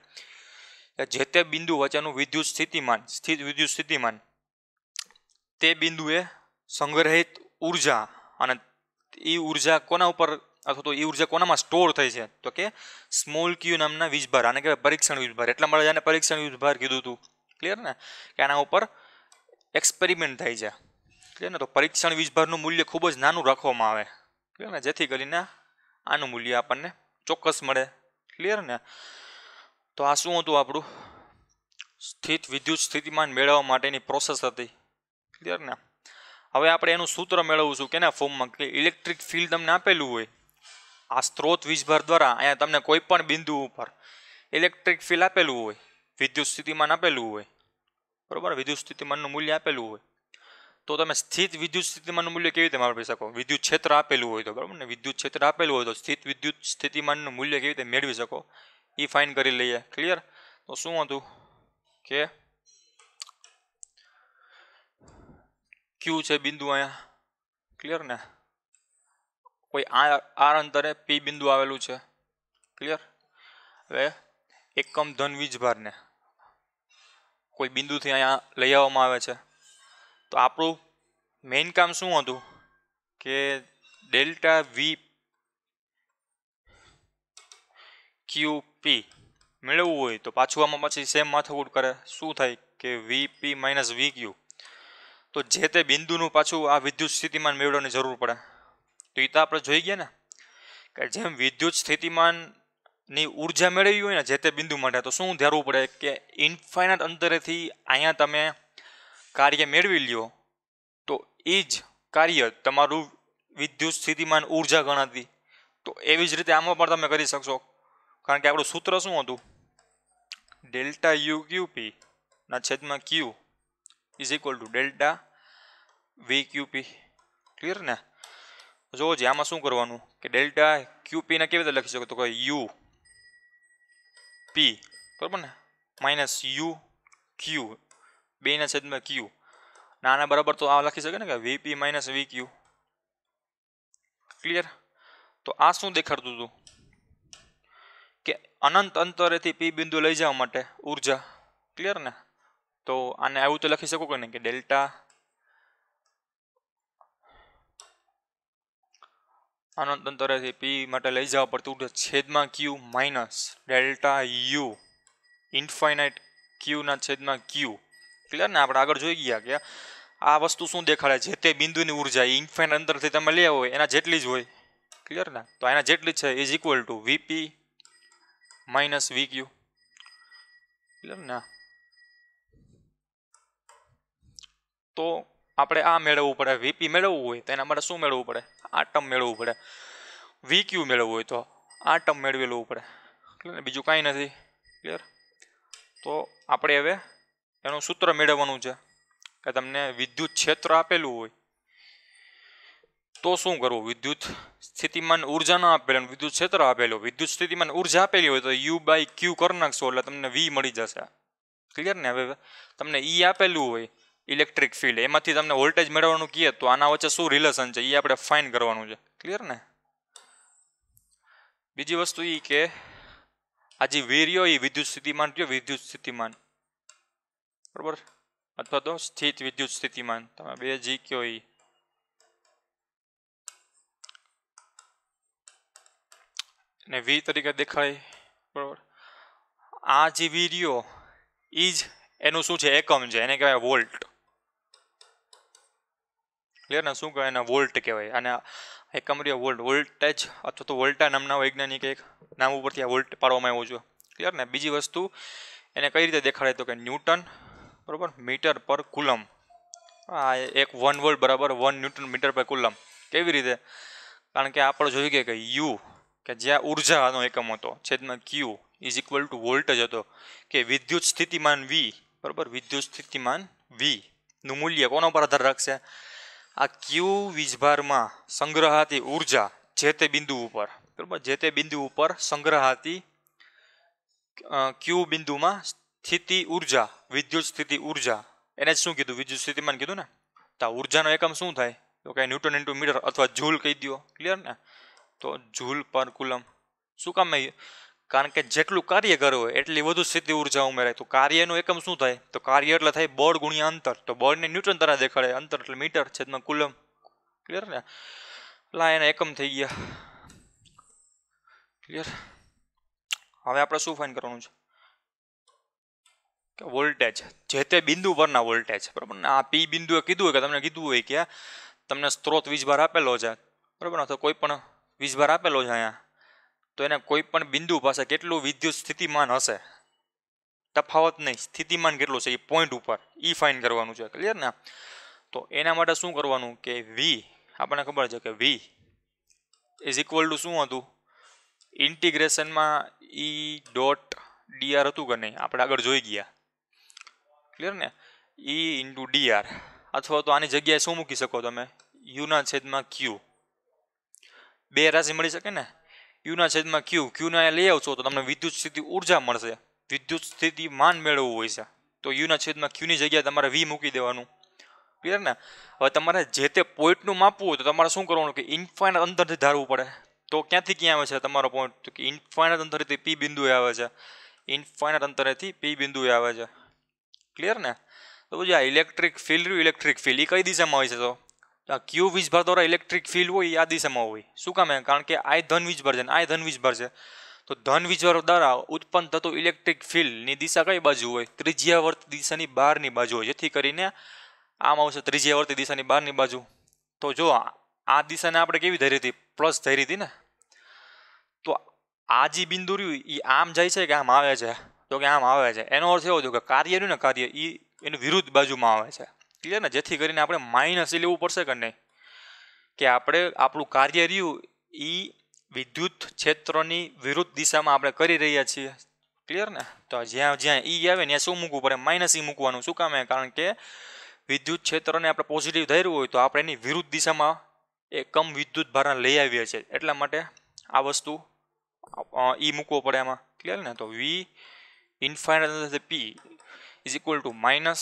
કે જે તે બિંદુ વચ્ચેનું વિદ્યુત સ્થિતિમાન, સ્થિત વિદ્યુત સ્થિતિમાન, તે બિંદુએ સંગ્રહિત ઉર્જા, અને એ ઉર્જા કોના ઉપર અથવા તો એ ઉર્જા કોનામાં સ્ટોર થઈ છે, તો કે સ્મોલ ક્યુ નામના વીજભાર, આને કહેવાય પરીક્ષણ વીજભાર. એટલા માટે આને પરીક્ષણ વીજભાર કીધું હતું, ક્લિયર ને, કે આના ઉપર એક્સપેરિમેન્ટ થાય છે, ક્લિયર ને. તો પરીક્ષણ વીજભારનું મૂલ્ય ખૂબ જ નાનું રાખવામાં આવે, ક્લિયર ને, જેથી કરીને આનું મૂલ્ય આપણને ચોક્કસ મળે, ક્લિયર ને. તો આ શું હતું આપણું સ્થિત વિદ્યુત સ્થિતિમાન મેળવવા માટેની પ્રોસેસ હતી, ક્લિયર ને. હવે આપણે એનું સૂત્ર મેળવશું કેના ફોર્મમાં, કે ઇલેક્ટ્રિક ફિલ્ડ તમને આપેલું હોય આ સ્ત્રોત વીજભાર દ્વારા, અહીંયા તમને કોઈ પણ બિંદુ ઉપર ઇલેક્ટ્રિક ફિલ્ડ આપેલું હોય, વિદ્યુત સ્થિતિમાન આપેલું હોય, બરાબર, વિદ્યુત સ્થિતિમાનનું મૂલ્ય આપેલું હોય, તો તમે સ્થિત વિદ્યુત સ્થિતિમાનનું મૂલ્ય કેવી રીતે માપી શકો? વિદ્યુત ક્ષેત્ર આપેલું હોય તો, બરાબર ને, વિદ્યુત ક્ષેત્ર આપેલું હોય તો સ્થિત વિદ્યુત સ્થિતિમાનનું મૂલ્ય કેવી રીતે મેળવી શકો એ ફાઇન કરી લઈએ, ક્લિયર. તો શું હતું કે ક્યુ છે બિંદુ અહીંયા, ક્લિયર ને, કોઈ આર અંતરે પી બિંદુ આવેલું છે, ક્લિયર. હવે એકમ ધન વીજભારને કોઈ બિંદુથી અહીંયા લઈ આવવામાં આવે છે, તો આપણું મેઇન કામ શું હતું કે ડેલ્ટા વી ક્યુ પી મેળવવું હોય તો પાછું આમાં પછી સેમ માથાકૂટ કરે. શું થાય કે વી પી માઇનસ વી ક્યુ. તો જે તે બિંદુનું પાછું આ વિદ્યુત સ્થિતિમાન મેળવવાની જરૂર પડે. તો એ તો આપણે જોઈ ગયા ને કે જેમ વિદ્યુત સ્થિતિમાનની ઉર્જા મેળવી હોય ને જે તે બિંદુ માટે, તો શું ધ્યાનવું પડે કે ઇન્ફાઇનાઇટ અંતરેથી અહીંયા તમે કાર્ય મેળવી લ્યો તો એ જ કાર્ય તમારું વિદ્યુત સ્થિતિમાન ઉર્જા ગણાતી. તો એવી જ રીતે આમાં પણ તમે કરી શકશો, કારણ કે આપણું સૂત્ર શું હતું, ડેલ્ટા યુ ક્યુપી ના છેદમાં Q is equal to delta V QP. Clear ને? જો જે આમાં શું કરવાનું કે ડેલ્ટા ક્યુપી ને કેવી રીતે લખી શકો તો કે યુ પી, બરાબર ને, માઇનસ યુ ક્યુ બેના છેદમાં ક્યુ. આના બરાબર તો આ લખી શકે ને કે VP minus V Q. Clear? તો આ શું દેખાડતું હતું કે અનંત અંતરેથી પી બિંદુ લઈ જવા માટે ઉર્જા. ક્લિયર ને? તો આને આવું તો લખી શકો કે નહીં કે ડેલ્ટા અનંત અંતરેથી પી માટે લઈ જવા પડતું ઉર્જા છેદમાં ક્યુ માઇનસ ડેલ્ટા યુ ઇન્ફાઇનાઇટ ક્યુના છેદમાં ક્યુ. ક્લિયર ને? આપણે આગળ જોઈ ગયા કે આ વસ્તુ શું દેખાડે, જે તે બિંદુની ઉર્જા ઇન્ફાઇનાઇટ અંતરથી તમે લે હોય એના જેટલી જ હોય. ક્લિયર ને? તો એના જેટલી જ છે is equal to VP minus V Q. Clear ને? તો આપણે આ મેળવવું પડે. વીપી મેળવવું હોય તો એના માટે શું મેળવવું પડે? આ ટર્મ મેળવવું પડે. વી ક્યુ મેળવવું હોય તો આ ટર્મ મેળવી લેવું પડે. ક્લિયર? બીજું કાંઈ નથી. ક્લિયર? તો આપણે હવે એનું સૂત્ર મેળવવાનું છે કે તમને વિદ્યુત ક્ષેત્ર આપેલું હોય તો શું કરવું. વિદ્યુત સ્થિતિમાન ઉર્જા ન આપેલું, વિદ્યુત ક્ષેત્ર આપેલું. વિદ્યુત સ્થિતિમાન ઉર્જા આપેલી હોય તો યુ બાય ક્યુ કરી નાખશો એટલે તમને વી મળી જશે. ક્લિયર ને? હવે તમને ઈ આપેલું હોય ઇલેક્ટ્રિક ફિલ્ડ, એમાંથી તમને વોલ્ટેજ મેળવવાનું કહે તો આના વચ્ચે શું રિલેશન છે એ આપણે ફાઇન કરવાનું છે. ક્લિયર ને? બીજી વસ્તુ એ કે આ જે વી રહ્યો એ વિદ્યુત સ્થિતિમાન રહ્યો, વિદ્યુત સ્થિતિમાન, બરોબર, અથવા તો સ્થિત વિદ્યુત સ્થિતિમાન, તમે બે જી કયો એ. ને વી તરીકે દેખાય. બરોબર. આ જે વી રહ્યો એ જ એનું શું છે? એકમ છે. એને કહેવાય વોલ્ટ. ક્લિયર ને? શું કહેવાય? એને વોલ્ટ કહેવાય. અને એકમ રહ્યો વોલ્ટ. વોલ્ટેજ અથવા તો વોલ્ટા નામના વૈજ્ઞાનિક એક નામ ઉપરથી આ વોલ્ટ પાડવામાં આવ્યો છે. ક્લિયર ને? બીજી વસ્તુ એને કઈ રીતે દેખાડે તો કે ન્યૂટન, બરોબર, મીટર પર કુલમ. આ એક 1 વોલ્ટ બરાબર 1 ન્યૂટન મીટર પર કુલમ. કેવી રીતે? કારણ કે આપણે જોઈ ગયા કે યુ કે જ્યાં ઉર્જાનો એકમ હતો છેદમાં Q is equal two voltage હતો કે વિદ્યુત સ્થિતિમાન વી, બરોબર, વિદ્યુત સ્થિતિમાન વી નું મૂલ્ય કોના પર આધાર રાખશે? આ ક્યુ વીજભારમાં સંગ્રહાતી ઉર્જા જે તે બિંદુ ઉપર, બરોબર, જે તે બિંદુ ઉપર સંગ્રહાતી ક્યુ બિંદુમાં સ્થિતિ ઉર્જા, વિદ્યુત સ્થિતિ ઉર્જા, એને જ શું કીધું? વિદ્યુત સ્થિતિમાન કીધું ને. તો આ ઉર્જાનો એકમ શું થાય તો કે ન્યૂટન ઇન્ટુ મીટર અથવા જૂલ કહી દો. ક્લિયર ને? તો જૂલ પર કુલમ. શું કામ? કારણ કે જેટલું કાર્ય કરવું હોય એટલી વધુ સ્થિતિ ઉર્જા ઉમેરાય. તો કાર્યનું એકમ શું થાય તો કાર્ય એટલે થાય બળ ગુણ્યા અંતર. તો બળને ન્યૂટન તરફ દેખાડે, અંતર એટલે મીટર છેદમાં કુલમ. ક્લિયર ને? એટલે એના એકમ થઈ ગયા. ક્લિયર? હવે આપણે શું ફાઇન કરવાનું છે કે વોલ્ટેજ, જે તે બિંદુ પરના વોલ્ટેજ, બરાબર ને. આ પી બિંદુએ કીધું હોય કે તમને કીધું હોય કે તમને સ્ત્રોત વીજભાર આપેલો છે, બરાબર, તો કોઈ પણ વીજભાર આપેલો છે અહીંયા, તો એને કોઈ પણ બિંદુ પાસે કેટલું વિદ્યુત સ્થિતિમાન હશે, તફાવત નહીં, સ્થિતિમાન કેટલું છે એ પોઈન્ટ ઉપર ઈ ફાઇન કરવાનું છે. ક્લિયર ને? તો એના માટે શું કરવાનું કે વી, આપણને ખબર છે કે વી ઇઝ ઇક્વલ ટુ શું હતું? ઇન્ટિગ્રેશનમાં ઈ ડોટ ડીઆર હતું કે નહીં? આપણે આગળ જોઈ ગયા. ક્લિયર ને? ઈ ઇન્ટુ ડીઆર, અથવા તો આની જગ્યાએ શું મૂકી શકો તમે? યુના છેદમાં ક્યુ. બે રાશિ મળી શકે ને. યુના છેદમાં ક્યુ, ક્યુને અહીંયા લઈ આવશો તો તમને વિદ્યુત સ્થિતિ ઉર્જા મળશે. વિદ્યુત સ્થિતિમાન મેળવવું હોય છે તો યુના છેદમાં ક્યુની જગ્યાએ તમારે વી મૂકી દેવાનું. ક્લિયર ને? હવે તમારે જે તે પોઈન્ટનું માપવું હોય તો તમારે શું કરવાનું કે ઇન્ફાઇનાઇટ અંતરથી ધારવું પડે. તો ક્યાંથી ક્યાં આવે છે તમારો પોઈન્ટ? તો કે ઇન્ફાઇનાઇટ અંતરેથી પી બિંદુએ આવે છે. ઇન્ફાઇનાઇટ અંતરેથી પી બિંદુએ આવે છે. ક્લિયર ને? તો પછી આ ઇલેક્ટ્રિક ફિલ્ડ રહ્યું, ઇલેક્ટ્રિક ફિલ્ડ એ કઈ દિશામાં હોય છે? તો આ ક્યુ વીજભાર દ્વારા ઇલેક્ટ્રિક ફિલ્ડ હોય એ આ દિશામાં હોય. શું કામ? કારણ કે આ ધન વીજભાર છે ને આ ધન વીજભાર છે. તો ધન વીજભાર દ્વારા ઉત્પન્ન થતું ઇલેક્ટ્રિક ફિલ્ડની દિશા કઈ બાજુ હોય? ત્રિજ્યાવર્તી દિશાની બહારની બાજુ હોય. જેથી કરીને આમ આવશે ત્રિજ્યાવર્તી દિશાની બહારની બાજુ. તો જો આ દિશાને આપણે કેવી ધરી હતી? પ્લસ ધરી હતી ને. તો આ જે બિંદુ રહ્યું એ આમ જાય છે કે આમ આવે છે? તો કે આમ આવે છે. એનો અર્થ એવો થયો કે કાર્ય રહ્યું ને, કાર્ય એ એની વિરુદ્ધ બાજુમાં આવે છે. ક્લિયર ને? જેથી કરીને આપણે માઇનસ લેવું પડશે કે નહીં, કે આપણે આપણું કાર્ય રહ્યું એ વિદ્યુત ક્ષેત્રની વિરુદ્ધ દિશામાં આપણે કરી રહ્યા છીએ. ક્લિયર ને? તો જ્યાં જ્યાં ઈ આવે ત્યાં શું મૂકવું પડે? માઇનસ ઈ મૂકવાનું. શું કામ? કારણ કે વિદ્યુત ક્ષેત્રને આપણે પોઝિટિવ ધાર્યું હોય તો આપણે એની વિરુદ્ધ દિશામાં એ કમ વિદ્યુત ભારણ લઈ આવીએ છીએ, એટલા માટે આ વસ્તુ ઈ મૂકવો પડે એમાં. ક્લિયર ને? તો V infinite P is equal to minus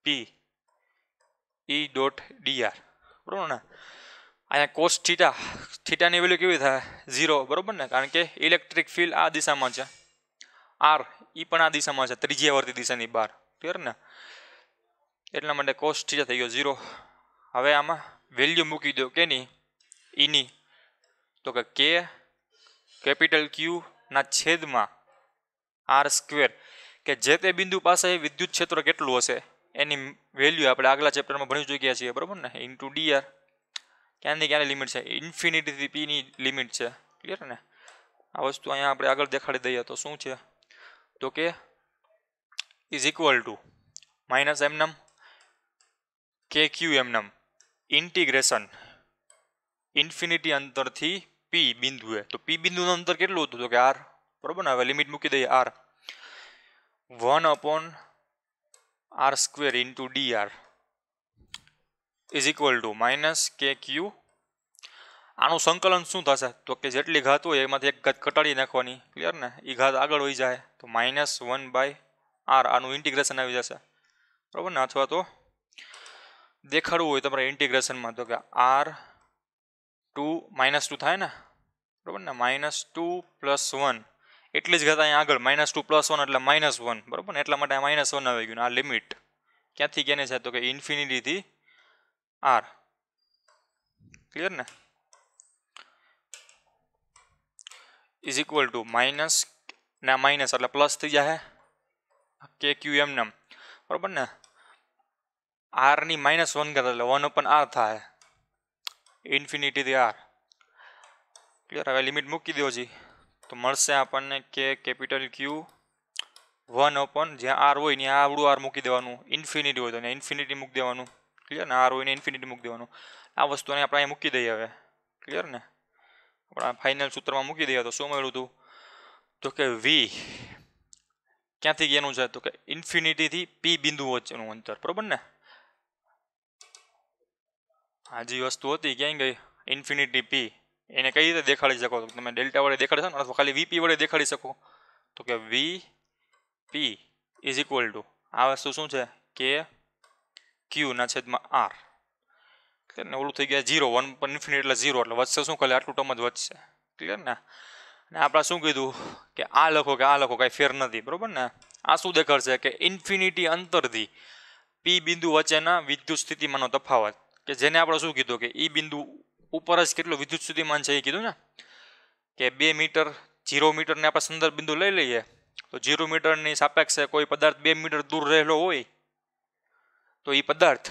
P E dot DR. બરાબર ને? અહીંયા કોસ થીટાની વેલ્યુ કેવી થાય? 0. બરાબર ને? કારણ કે ઇલેક્ટ્રિક ફિલ્ડ આ દિશામાં છે, આર ઈ પણ આ દિશામાં છે, ત્રિજ્યાવર્તી દિશાની બહાર. ક્લિયર ને? એટલા માટે કોસ થીટા થઈ ગયો 0. હવે આમાં વેલ્યુ મૂકી દો કેની? ઈની. તો કે કે કેપિટલ ક્યુ ના છેદમાં આર સ્ક્વેર, કે જે તે બિંદુ પાસે વિદ્યુત ક્ષેત્ર કેટલું હશે એની વેલ્યુ આપણે આગલા ચેપ્ટરમાં ભણી ચૂક્યા છીએ. બરાબર ને? Into DR. ક્યાંની ક્યાંની લિમિટ છે? ઇન્ફિનિટીથી પીની લિમિટ છે. ક્લિયર ને? આ વસ્તુ અહીંયા આપણે આગળ દેખાડી દઈએ તો શું છે? તો કે ઇઝ ઇક્વલ ટુ માઇનસ એમનમ કે ક્યુ એમનમ ઇન્ટિગ્રેશન ઇન્ફિનિટી અંતરથી પી બિંદુએ. તો પી બિંદુનું અંતર કેટલું હતું? તો કે આર. બરાબર ને? હવે લિમિટ મૂકી દઈએ R. 1/r square into DR is equal to minus K Q. આનું સંકલન શું થશે? તો કે જેટલી ઘાત હોય એમાંથી એક ઘાત ઘટાડી નાખવાની. ક્લિયર ને? એ ઘાત આગળ વહી જાય તો -1/r. આનું ઇન્ટિગ્રેશન આવી જશે. બરાબર ને? અથવા તો દેખાડવું હોય તમારે ઇન્ટિગ્રેશનમાં તો કે r2 -2 થાય ને? બરાબર ને? -2 + 1 એટલી જ ઘાત અહીંયા આગળ -2 + 1 એટલે -1. બરાબર ને? એટલા માટે -1 આવી ગયું. આ લિમિટ ક્યાંથી ક્યાંની છે? તો કે ઇન્ફિનિટીથી આર. ક્લિયર ને? ઇઝ ઇક્વલ ટુ માઇનસ ના માઇનસ એટલે પ્લસ થઈ જાય કે ક્યુ એમનમ. બરાબર ને? આરની -1 ઘાત એટલે 1/r થાય ઇન્ફિનિટીથી આર. ક્લિયર? હવે લિમિટ મૂકી દો જી તો મળશે આપણને કે કેપિટલ ક્યુ 1/, જ્યાં આર હોય ત્યાં આવડું આર મૂકી દેવાનું, ઇન્ફિનિટી હોય તો ત્યાં ઇન્ફિનિટી મૂકી દેવાનું. ક્લિયર ને? આર હોય ને ઇન્ફિનિટી મૂકી દેવાનું. આ વસ્તુને આપણે અહીંયા મૂકી દઈએ. હવે ક્લિયર ને? આપણા ફાઇનલ સૂત્રમાં મૂકી દઈએ તો શું મળ્યું હતું? તો કે વી ક્યાંથી ક્યાંનું છે? તો કે ઇન્ફિનિટીથી પી બિંદુ વચ્ચેનું અંતર. બરાબર ને? આ જે વસ્તુ હતી ક્યાંય ગઈ? ઇન્ફિનિટી પી. એને કઈ રીતે દેખાડી શકો? તો તમે ડેલ્ટા વડે દેખાડી શકો અથવા ખાલી વીપી વડે દેખાડી શકો. તો કે વી પી ઇઝ ઇક્વલ ટુ આ વસ્તુ શું છે? કે ક્યુ ના છેદમાં આર. ક્લિયર? ઓલું થઈ ગયા 0. 1 પર ઇન્ફિનિટ એટલે 0 એટલે વધશે શું? ખાલી આટલું ટર્મ જ વધશે. ક્લિયર ને? અને આપણે શું કીધું કે આ લખો કે આ લખો કાંઈ ફેર નથી. બરાબર ને? આ શું દેખાડશે? કે ઇન્ફિનિટી અંતરથી પી બિંદુ વચ્ચેના વિદ્યુત સ્થિતિમાનનો તફાવત, કે જેને આપણે શું કીધું કે ઈ બિંદુ ઉપર જ કેટલું વિદ્યુત સ્થિતિમાન છે એ કીધું ને, કે 2 મીટર 0 મીટરને આપણે સંદર્ભ બિંદુ લઈ લઈએ તો 0 મીટરની સાપેક્ષે કોઈ પદાર્થ 2 મીટર દૂર રહેલો હોય તો એ પદાર્થ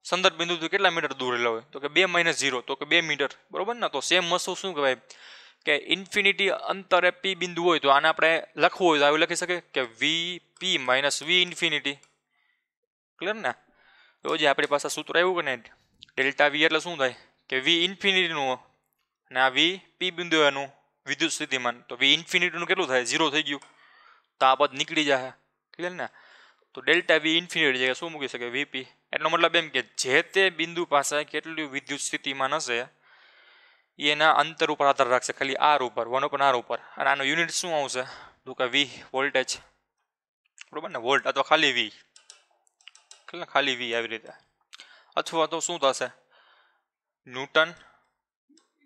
સંદર્ભ બિંદુથી કેટલા મીટર દૂર રહેલો હોય? તો કે 2 - 0 તો કે 2 મીટર. બરાબર ને? તો સેમ વસ્તુ શું કહેવાય? કે ઇન્ફિનિટી અંતરે પી બિંદુ હોય તો આને આપણે લખવું હોય તો આવી લખી શકે કે વી પી માઇનસ વી ઇન્ફિનિટી. ક્લિયર ને? તો જે આપણી પાસે સૂત્ર આવ્યું કે ને ડેલ્ટા વી એટલે શું થાય? કે વી ઇન્ફિનિટીનું અને આ વી પી બિંદુ એનું વિદ્યુત સ્થિતિમાન. તો વી ઇન્ફિનિટીનું કેટલું થાય? 0 થઈ ગયું. તો આ પદ નીકળી જાય. ક્લિયર ને? તો ડેલ્ટા વી ઇન્ફિનિટી જગ્યાએ શું મૂકી શકે? વીપી. એટલો મતલબ એમ કે જે તે બિંદુ પાસે કેટલું વિદ્યુત સ્થિતિમાન હશે એના અંતર ઉપર આધાર રાખશે, ખાલી આર ઉપર, 1/r ઉપર. અને આનો યુનિટ શું આવશે? તો કે વી વોલ્ટેજ. બરાબર ને? વોલ્ટ અથવા ખાલી વી. ખાલી વી આવી રીતે. અથવા તો શું થશે? ન્યૂટન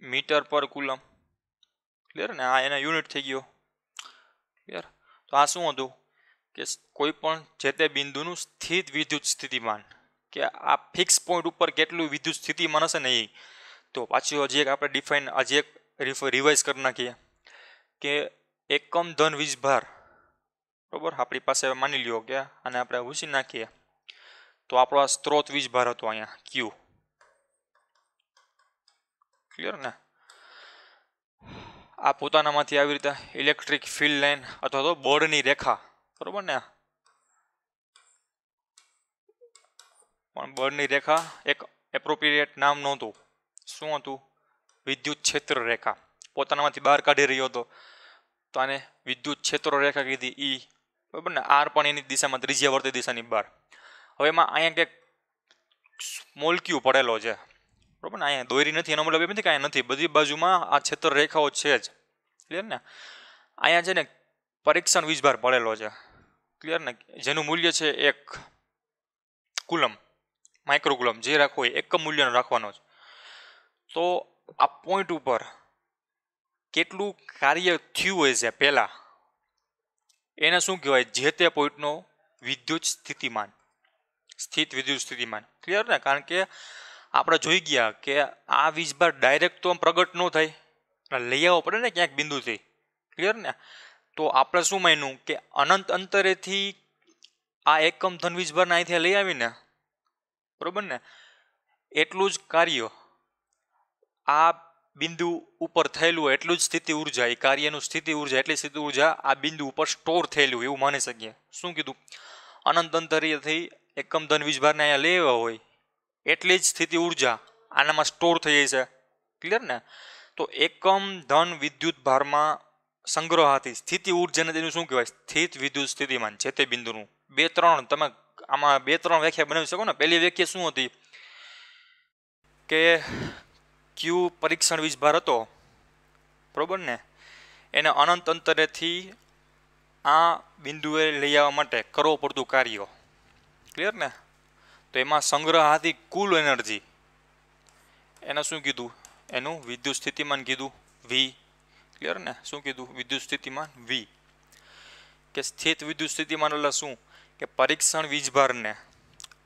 મીટર પર કુલમ. ક્લિયર ને? આ એના યુનિટ થઈ ગયો. ક્લિયર? તો આ શું હતું? કે કોઈ પણ જે તે બિંદુનું સ્થિત વિદ્યુત સ્થિતિમાન, કે આ ફિક્સ પોઈન્ટ ઉપર કેટલું વિદ્યુત સ્થિતિમાન હશે ને એ. તો પાછી હજી એક આપણે ડિફાઇન હજી એક રિવાઇઝ કરી નાખીએ કે એકમ ધન વીજભાર. બરાબર? આપણી પાસે માની લ્યો કે આને આપણે ભૂસી નાખીએ તો આપણો આ સ્ત્રોત વીજભાર હતો અહીંયા ક્યુ. ક્લિયર ને? આ પોતાનામાંથી આવી રીતે ઇલેક્ટ્રિક ફિલ્ડ લાઇન અથવા તો બળની રેખા. બરાબર ને? પણ બળની રેખા એક એપ્રોપ્રિએટ નામ નહોતું. શું હતું? વિદ્યુત ક્ષેત્ર રેખા. પોતાનામાંથી બહાર કાઢી રહ્યો હતો તો આને વિદ્યુત ક્ષેત્ર રેખા કીધી ઈ, બરાબર ને. આર પણ એની દિશામાં ત્રિજ્યા વર્તી દિશાની બહાર. હવે એમાં અહીંયા કંઈક સ્મોલ ક્યુ પડેલો છે, બરાબર ને. અહીંયા દોરી નથી, એનો મતલબ એમ નથી કે અહીંયા નથી, બધી બાજુમાં આ ક્ષેત્ર રેખાઓ છે જ, ક્લિયર ને. અહીંયા છે ને પરીક્ષણ વીજભાર પડેલો છે, ક્લિયર ને, જેનું મૂલ્ય છે 1 કુલમ, માઇક્રોકુલમ. જે રાખવો હોય એક મૂલ્યનો રાખવાનો છે. તો આ પોઈન્ટ ઉપર કેટલું કાર્ય થયું હોય છે પહેલા, એને શું કહેવાય? જે તે પોઈન્ટનો વિદ્યુત સ્થિતિમાન, સ્થિત વિદ્યુત સ્થિતિમાન, ક્લિયર ને. કારણ કે આપણે જોઈ ગયા કે આ વીજભાર ડાયરેક્ટ તો પ્રગટ ન થાય, લઈ આવવો પડે ને ક્યાંક બિંદુથી, ક્લિયર ને. તો આપણે શું માન્યું કે અનંત અંતરેથી આ એકમ ધન વીજભારને અહીંથી લઈ આવીને, બરોબર ને, એટલું જ કાર્ય આ બિંદુ ઉપર થયેલું હોય, એટલું જ સ્થિતિ ઉર્જા, એ કાર્યનું સ્થિતિ ઉર્જા, એટલી સ્થિતિ ઉર્જા આ બિંદુ ઉપર સ્ટોર થયેલું એવું માની શકીએ. શું કીધું? અનંત અંતરેથી એકમ ધન વીજભારને અહીંયા લઈ આવ્યા હોય એટલી જ સ્થિતિ ઉર્જા આનામાં સ્ટોર થઈ જાય છે, ક્લિયર ને. તો એકમ ધન વિદ્યુત ભારમાં સંગ્રહાતી સ્થિતિ ઉર્જાને તેનું શું કહેવાય? સ્થિત વિદ્યુત સ્થિતિમાન, જે તે બિંદુનું. 2-3 તમે આમાં 2-3 વ્યાખ્યા બનાવી શકો ને. પહેલી વ્યાખ્યા શું હતી કે ક્યુ પરીક્ષણ વીજભાર હતો, બરોબર ને, એને અનંત અંતરેથી આ બિંદુએ લઈ આવવા માટે કરવું પડતું કાર્ય, ક્લિયર ને. તો એમાં સંગ્રહાતી કુલ એનર્જી, એને શું કીધું? એનું વિદ્યુત સ્થિતિમાન કીધું વી, ક્લિયર ને. શું કીધું? વિદ્યુત સ્થિતિમાન વી. કે સ્થિત વિદ્યુત સ્થિતિમાન એટલે શું? કે પરીક્ષણ વીજભારને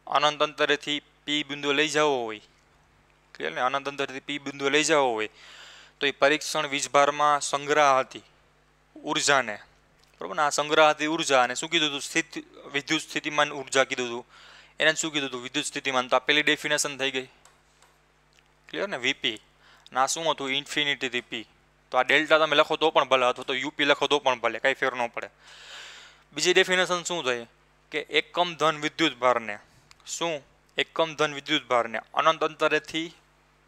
અનંત અંતરેથી પી બિંદુ લઈ જવો હોય, ક્લિયર ને, અનંત અંતરેથી પી બિંદુ લઈ જવો હોય તો એ પરીક્ષણ વીજભારમાં સંગ્રહાતી ઉર્જાને, બરાબર ને, આ સંગ્રહાતી ઉર્જા અને શું કીધું હતું? સ્થિત વિદ્યુત સ્થિતિમાન ઉર્જા કીધું હતું. એને શું કીધું હતું? વિદ્યુત સ્થિતિમાન. તો આ પેલી ડેફિનેશન થઈ ગઈ, ક્લિયર ને, વીપી. ના શું હતું? ઇન્ફિનિટીથી પી. તો આ ડેલ્ટા તમે લખો તો પણ ભલે, અથવા તો યુપી લખો તો પણ ભલે, કાંઈ ફેર ન પડે. બીજી ડેફિનેશન શું થઈ? કે એકમ ધન વિદ્યુત ભારને, શું? એકમ ધન વિદ્યુત ભારને અનંત અંતરેથી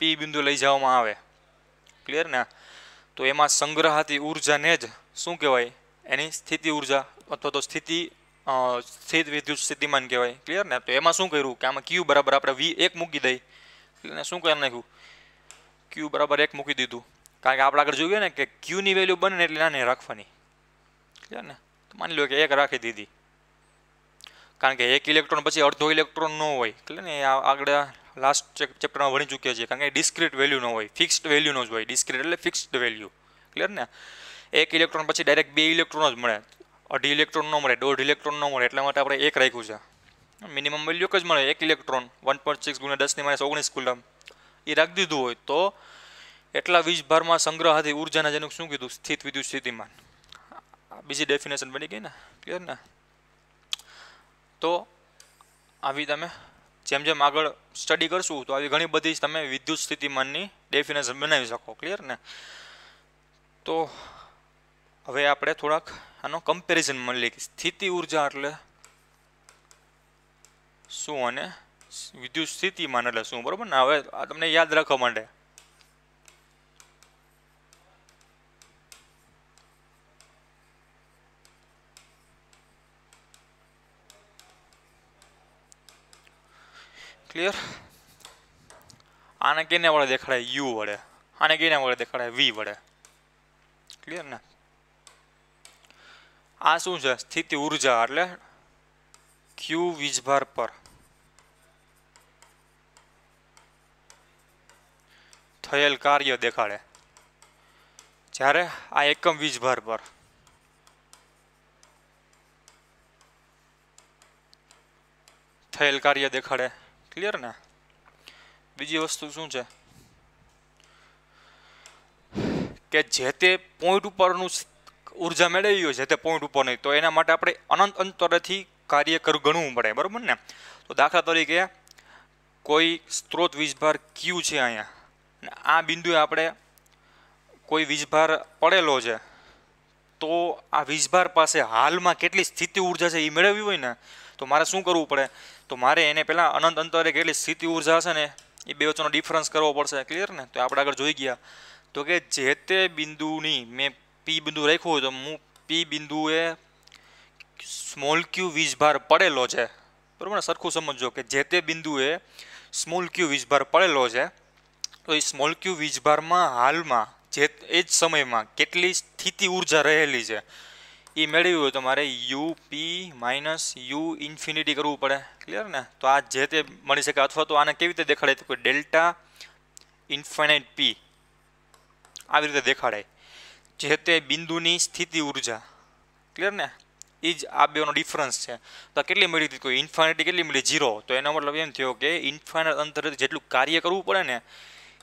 પી બિંદુ લઈ જવામાં આવે, ક્લિયર ને. તો એમાં સંગ્રહાતી ઉર્જાને જ શું કહેવાય? એની સ્થિતિ ઉર્જા અથવા તો સ્થિત વિદ્યુત સ્થિતિમાન કહેવાય, ક્લિયર ને. તો એમાં શું કર્યું કે આમાં ક્યુ બરાબર આપણે V1 મૂકી દઈ, શું કરી નાખ્યું? ક્યુ બરાબર 1 મૂકી દીધું. કારણ કે આપણે આગળ જોઈએ ને કે ક્યુની વેલ્યુ બને ને એટલે નાની રાખવાની, ક્લિયર ને. તો માની લો કે 1 રાખી દીધી, કારણ કે 1 ઇલેક્ટ્રોન પછી અડધો ઇલેક્ટ્રોન ન હોય, ક્લિયર ને. આગળ લાસ્ટ ચેપ્ટરમાં ભણી ચૂક્યા છીએ. કારણ કે ડિસ્ક્રીટ વેલ્યુ ન હોય, ફિક્સ્ડ વેલ્યુનો જ હોય. ડિસ્ક્રીટ એટલે ફિક્સ્ડ વેલ્યુ, ક્લિયર ને. 1 ઇલેક્ટ્રોન પછી ડાયરેક્ટ 2 ઇલેક્ટ્રોન જ મળે, અઢી ઇલેક્ટ્રોન ન મળે, 1.5 ઇલેક્ટ્રોન ન મળે. એટલા માટે આપણે 1 રાખ્યું છે. મિનિમમ વેલ્યુ જ મળે 1 ઇલેક્ટ્રોન, 1.6 × 10⁻19 કુલમ. એ રાખી દીધું હોય તો એટલા વીજભારમાં સંગ્રહાતી ઉર્જાના જેનું શું કીધું? સ્થિત વિદ્યુત સ્થિતિમાન. બીજી ડેફિનેશન બની ગઈ ને, ક્લિયર ને. તો આવી તમે જેમ જેમ આગળ સ્ટડી કરશું તો આવી ઘણી બધી તમે વિદ્યુત સ્થિતિમાનની ડેફિનેશન બનાવી શકો, ક્લિયર ને. તો હવે આપણે થોડાક આનો કમ્પેરિઝન મળી કે સ્થિતિ ઉર્જા એટલે શું અને વિદ્યુત સ્થિતિમાન એટલે શું, બરોબર ને. હવે આ તમને યાદ રાખવા માટે ક્લિયર. આને કેને વડે દેખાડાય? યુ વડે. આને કેને વડે દેખાડાય? વી વડે, ક્લિયર ને. આ શું છે? સ્થિતિ ઉર્જા એટલે ક્યુ વીજભાર પર થયેલ કાર્ય દેખાડે, જ્યારે આ એકમ વીજભાર પર થયેલ કાર્ય દેખાડે, ક્લિયર ને. બીજી વસ્તુ શું છે કે જે તે પોઈન્ટ ઉપરનું ઉર્જા મેળવી હોય, જે તે પોઈન્ટ ઉપર નહીં, તો એના માટે આપણે અનંત અંતરેથી કાર્ય ગણવું પડે, બરાબર ને. તો દાખલા તરીકે કોઈ સ્ત્રોત વીજભાર ક્યુ છે અહીંયા, અને આ બિંદુએ આપણે કોઈ વીજભાર પડેલો છે, તો આ વીજભાર પાસે હાલમાં કેટલી સ્થિતિ ઉર્જા છે એ મેળવવી હોય ને, તો મારે શું કરવું પડે? તો મારે એને પહેલાં અનંત અંતરે કેટલી સ્થિતિ ઉર્જા હશે ને એ બે વચ્ચેનો ડિફરન્સ કરવો પડશે, ક્લિયર ને. તો આપણે આગળ જોઈ ગયા તો કે જે તે બિંદુની મેં પી બિંદુ રાખ્યું હોય તો હું પી બિંદુએ સ્મોલ ક્યુ વીજભાર પડેલો છે, બરાબર ને? સરખું સમજો કે જે તે બિંદુએ સ્મોલ ક્યુ વીજભાર પડેલો છે, તો એ સ્મોલ ક્યુ વીજભારમાં હાલમાં જે એ જ સમયમાં કેટલી સ્થિતિ ઉર્જા રહેલી છે એ મેળવી હોય તો મારે U P minus you infinity કરવું પડે. ક્લિયર ને? તો આ જે તે મળી શકે, અથવા તો આને કેવી રીતે દેખાડે તો કોઈ ડેલ્ટા ઇન્ફાઇનાઇટ પી આવી રીતે દેખાડાય, જે તે બિંદુની સ્થિતિ ઉર્જા. ક્લિયર ને? એ જ આ બેનો ડિફરન્સ છે. તો કેટલી મળી હતી? કોઈ ઇન્ફાઇનિટી કેટલી મળી? 0. તો એનો મતલબ એમ થયો કે ઇન્ફાઇનાઇટ અંતરે જેટલું કાર્ય કરવું પડે ને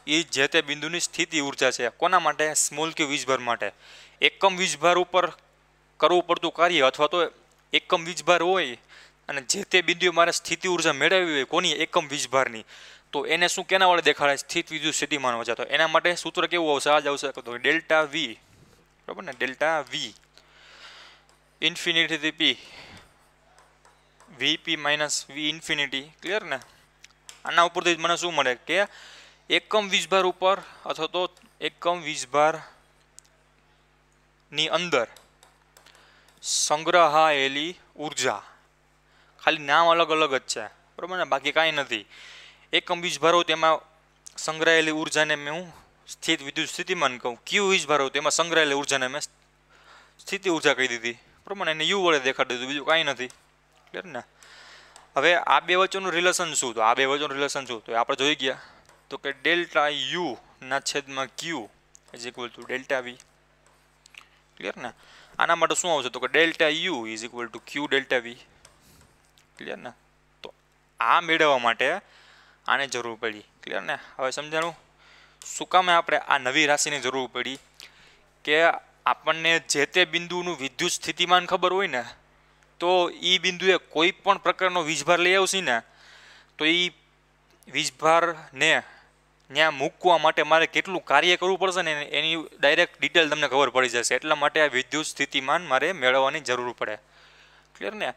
એ જે તે બિંદુની સ્થિતિ ઉર્જા છે. કોના માટે? સ્મોલ ક્યુ વીજભાર માટે. એકમ વીજભાર ઉપર કરવું પડતું કાર્ય, અથવા તો એકમ વીજભાર હોય અને જે તે બિંદુએ મારે સ્થિતિ ઉર્જા મેળવવી હોય કોની? એકમ વીજભારની, તો એને શું કેના વડે દેખાડે? સ્થિત વિદ્યુત સ્થિતિમાન વચ્ચે. તો એના માટે સૂત્ર કેવું આવશે? આ જ આવશે, તો ડેલ્ટા વી, બરાબર ને? ડેલ્ટા વી ઇન્ફિનિટીથી P, VP minus V infinity. Clear ને? આના ઉપરથી મને શું મળે કે એકમ વીજભાર ઉપર અથવા તો એકમ વીજભારની અંદર સંગ્રહાયેલી ઉર્જા, ખાલી નામ અલગ અલગ જ છે, બરાબર ને? બાકી કાંઈ નથી. એકમ વીજભાર હોય તેમાં સંગ્રહાયેલી ઉર્જાને મેં હું સ્થિત વિદ્યુત સ્થિતિમાન કહું. ક્યુ વીજભાર હોય તેમાં સંગ્રહાયેલી ઉર્જાને મેં સ્થિતિ ઉર્જા કહી દીધી, બરાબર ને? એને યુ વડે દેખાડી દીધું, બીજું કાંઈ નથી. ક્લિયર ને? હવે આ બે વચ્ચેનું રિલેશન શું? તો આ બે વચ્ચેનું રિલેશન શું તો આપણે જોઈ ગયા, તો કે ડેલ્ટા યુ ના છેદમાં Q is equal to delta V. Clear ને? આના માટે શું આવશે? તો કે delta U is equal to Q delta V. Clear ને? તો આ મેળવવા માટે આને જરૂર પડી. ક્લિયર ને? હવે સમજાણું શું કામે આપણે આ નવી રાશિની જરૂર પડી? કે આપણને જે તે બિંદુનું વિદ્યુત સ્થિતિમાન ખબર હોય ને, તો એ બિંદુએ કોઈ પણ પ્રકારનો વીજભાર લઈ આવશે ને, તો એ વીજભારને ત્યાં મૂકવા માટે મારે કેટલું કાર્ય કરવું પડશે ને એની ડાયરેક્ટ ડિટેલ તમને ખબર પડી જશે. એટલા માટે આ વિદ્યુત સ્થિતિમાન મારે મેળવવાની જરૂર પડે. ક્લિયર ને?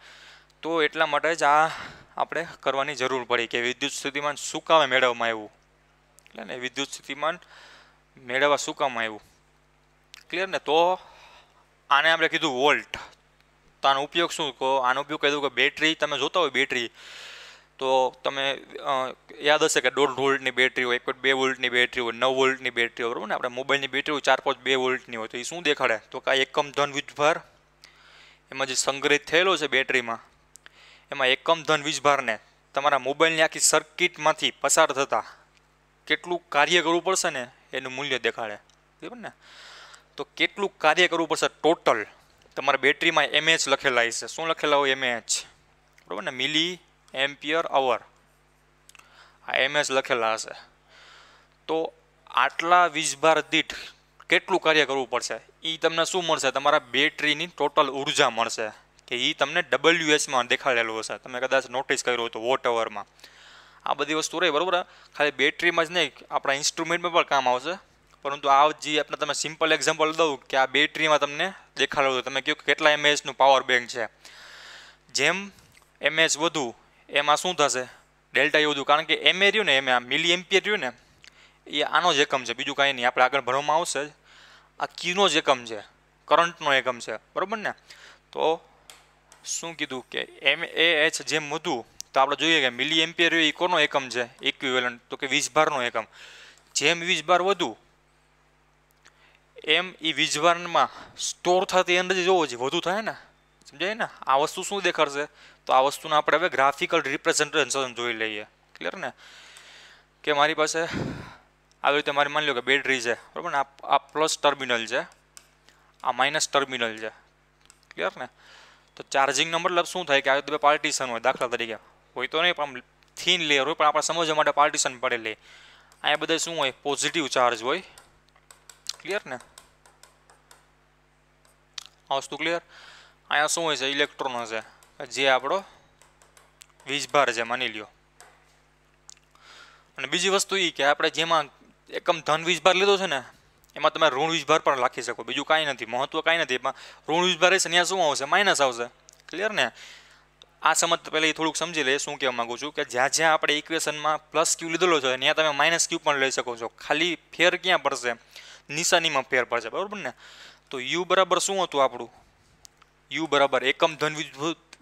તો એટલા માટે જ આ આપણે કરવાની જરૂર પડી કે વિદ્યુત સ્થિતિમાન શું કામે મેળવવામાં આવ્યું. એટલે ને વિદ્યુત સ્થિતિમાન મેળવવા શું કામ આવ્યું. ક્લિયર ને? તો આને આપણે કીધું વોલ્ટ. તો આનો ઉપયોગ શું? આનો ઉપયોગ કીધું કે બેટરી, તમે જોતા હોય બેટરી, તો તમે યાદ હશે કે 1.5 વોલ્ટની બેટરી હોય, 1.2 વોલ્ટની બેટરી હોય, 9 વોલ્ટની બેટરી હોય, બરાબર ને? આપણે મોબાઈલની બેટરી હોય 4.5 2 વોલ્ટની હોય, તો એ શું દેખાડે? તો કે એકમ ધન વીજભાર એમાં જે સંગ્રહિત થયેલો છે બેટરીમાં, એમાં એકમ ધન વીજભારને તમારા મોબાઈલની આખી સર્કિટમાંથી પસાર થતાં કેટલું કાર્ય કરવું પડશે ને એનું મૂલ્ય દેખાડે, બરાબર ને? તો કેટલું કાર્ય કરવું પડશે ટોટલ? તમારા બેટરીમાં એમએચ લખેલા હશે. શું લખેલા હોય? એમએચ, બરાબર ને? મિલી એમ્પિયર અવર, આ એમએચ લખેલા હશે. તો આટલા વીજભાર દીઠ કેટલું કાર્ય કરવું પડશે એ તમને શું મળશે? તમારા બેટરીની ટોટલ ઉર્જા મળશે, કે એ તમને WH દેખાડેલું હશે. તમે કદાચ નોટિસ કર્યું હોય તો વોટ અવરમાં. આ બધી વસ્તુ રહી, બરાબર? ખાલી બેટરીમાં જ નહીં, આપણા ઇન્સ્ટ્રુમેન્ટમાં પણ કામ આવશે. પરંતુ આ જે આપણે તમે સિમ્પલ એક્ઝામ્પલ દઉં કે આ બેટરીમાં તમને દેખાડેલું, તમે કહો કે કેટલા એમએચનું પાવર બેંક છે. જેમ એમએચ વધુ એમાં શું થશે? ડેલ્ટા એ વધુ. કારણ કે એમએ રહ્યું ને, એમ મિલી એમ્પિયર રહ્યું ને, એ આનો જ એકમ છે, બીજું કાંઈ નહીં. આપણે આગળ ભણવામાં આવશે. આ ક્યુનો જ એકમ છે, કરંટનો એકમ છે, બરાબર ને? તો શું કીધું કે એમએચ જેમ વધુ, તો આપણે જોઈએ કે મિલી એમ્પિયર એ કોનો એકમ છે? ઇક્વિવેલન્ટ, તો કે વીજભારનો એકમ. જેમ વીજભાર વધુ એમ એ વીજભારમાં સ્ટોર થતી એનર્જી જોવો છે વધુ થાય ને, સમજાય ને? આ વસ્તુ શું દેખાડશે? તો આ વસ્તુને આપણે હવે ગ્રાફિકલ રિપ્રેઝન્ટેશન જોઈ લઈએ. ક્લિયર ને? કે મારી પાસે આવી રીતે મારે માની લો કે બેટરી છે, બરાબર ને? આ પ્લસ ટર્મિનલ છે, આ માઇનસ ટર્મિનલ છે. ક્લિયર ને? તો ચાર્જિંગનો મતલબ શું થાય? કે આ બે પાર્ટીશન હોય, દાખલા તરીકે હોય તો નહીં પણ થીન લેયર હોય, પણ આપણે સમજવા માટે પાર્ટીશન પડેલી. અહીંયા બધા શું હોય? પોઝિટિવ ચાર્જ હોય. ક્લિયર ને? આ વસ્તુ ક્લિયર? અહીંયા શું હોય છે? ઇલેક્ટ્રોન હશે, જે આપણો વીજભાર છે માની લ્યો. અને બીજી વસ્તુ એ કે આપણે જેમાં એકમ ધન વીજભાર લીધો છે ને, એમાં તમે ઋણ વીજભાર પણ રાખી શકો. બીજું કાંઈ નથી, મહત્વ કાંઈ નથી. એમાં ઋણ વીજભાર રહેશે ત્યાં શું આવશે? માઇનસ આવશે. ક્લિયર ને? આ સમજ પહેલાં એ થોડુંક સમજી લે. શું કહેવા માગું છું કે જ્યાં જ્યાં આપણે ઇક્વેશનમાં પ્લસ ક્યુ લીધેલો છે ત્યાં તમે માઇનસ ક્યુ પણ લઈ શકો છો. ખાલી ફેર ક્યાં પડશે? નિશાનીમાં ફેર પડશે, બરાબર ને? તો યુ બરાબર શું હતું આપણું? યુ બરાબર એકમ ધન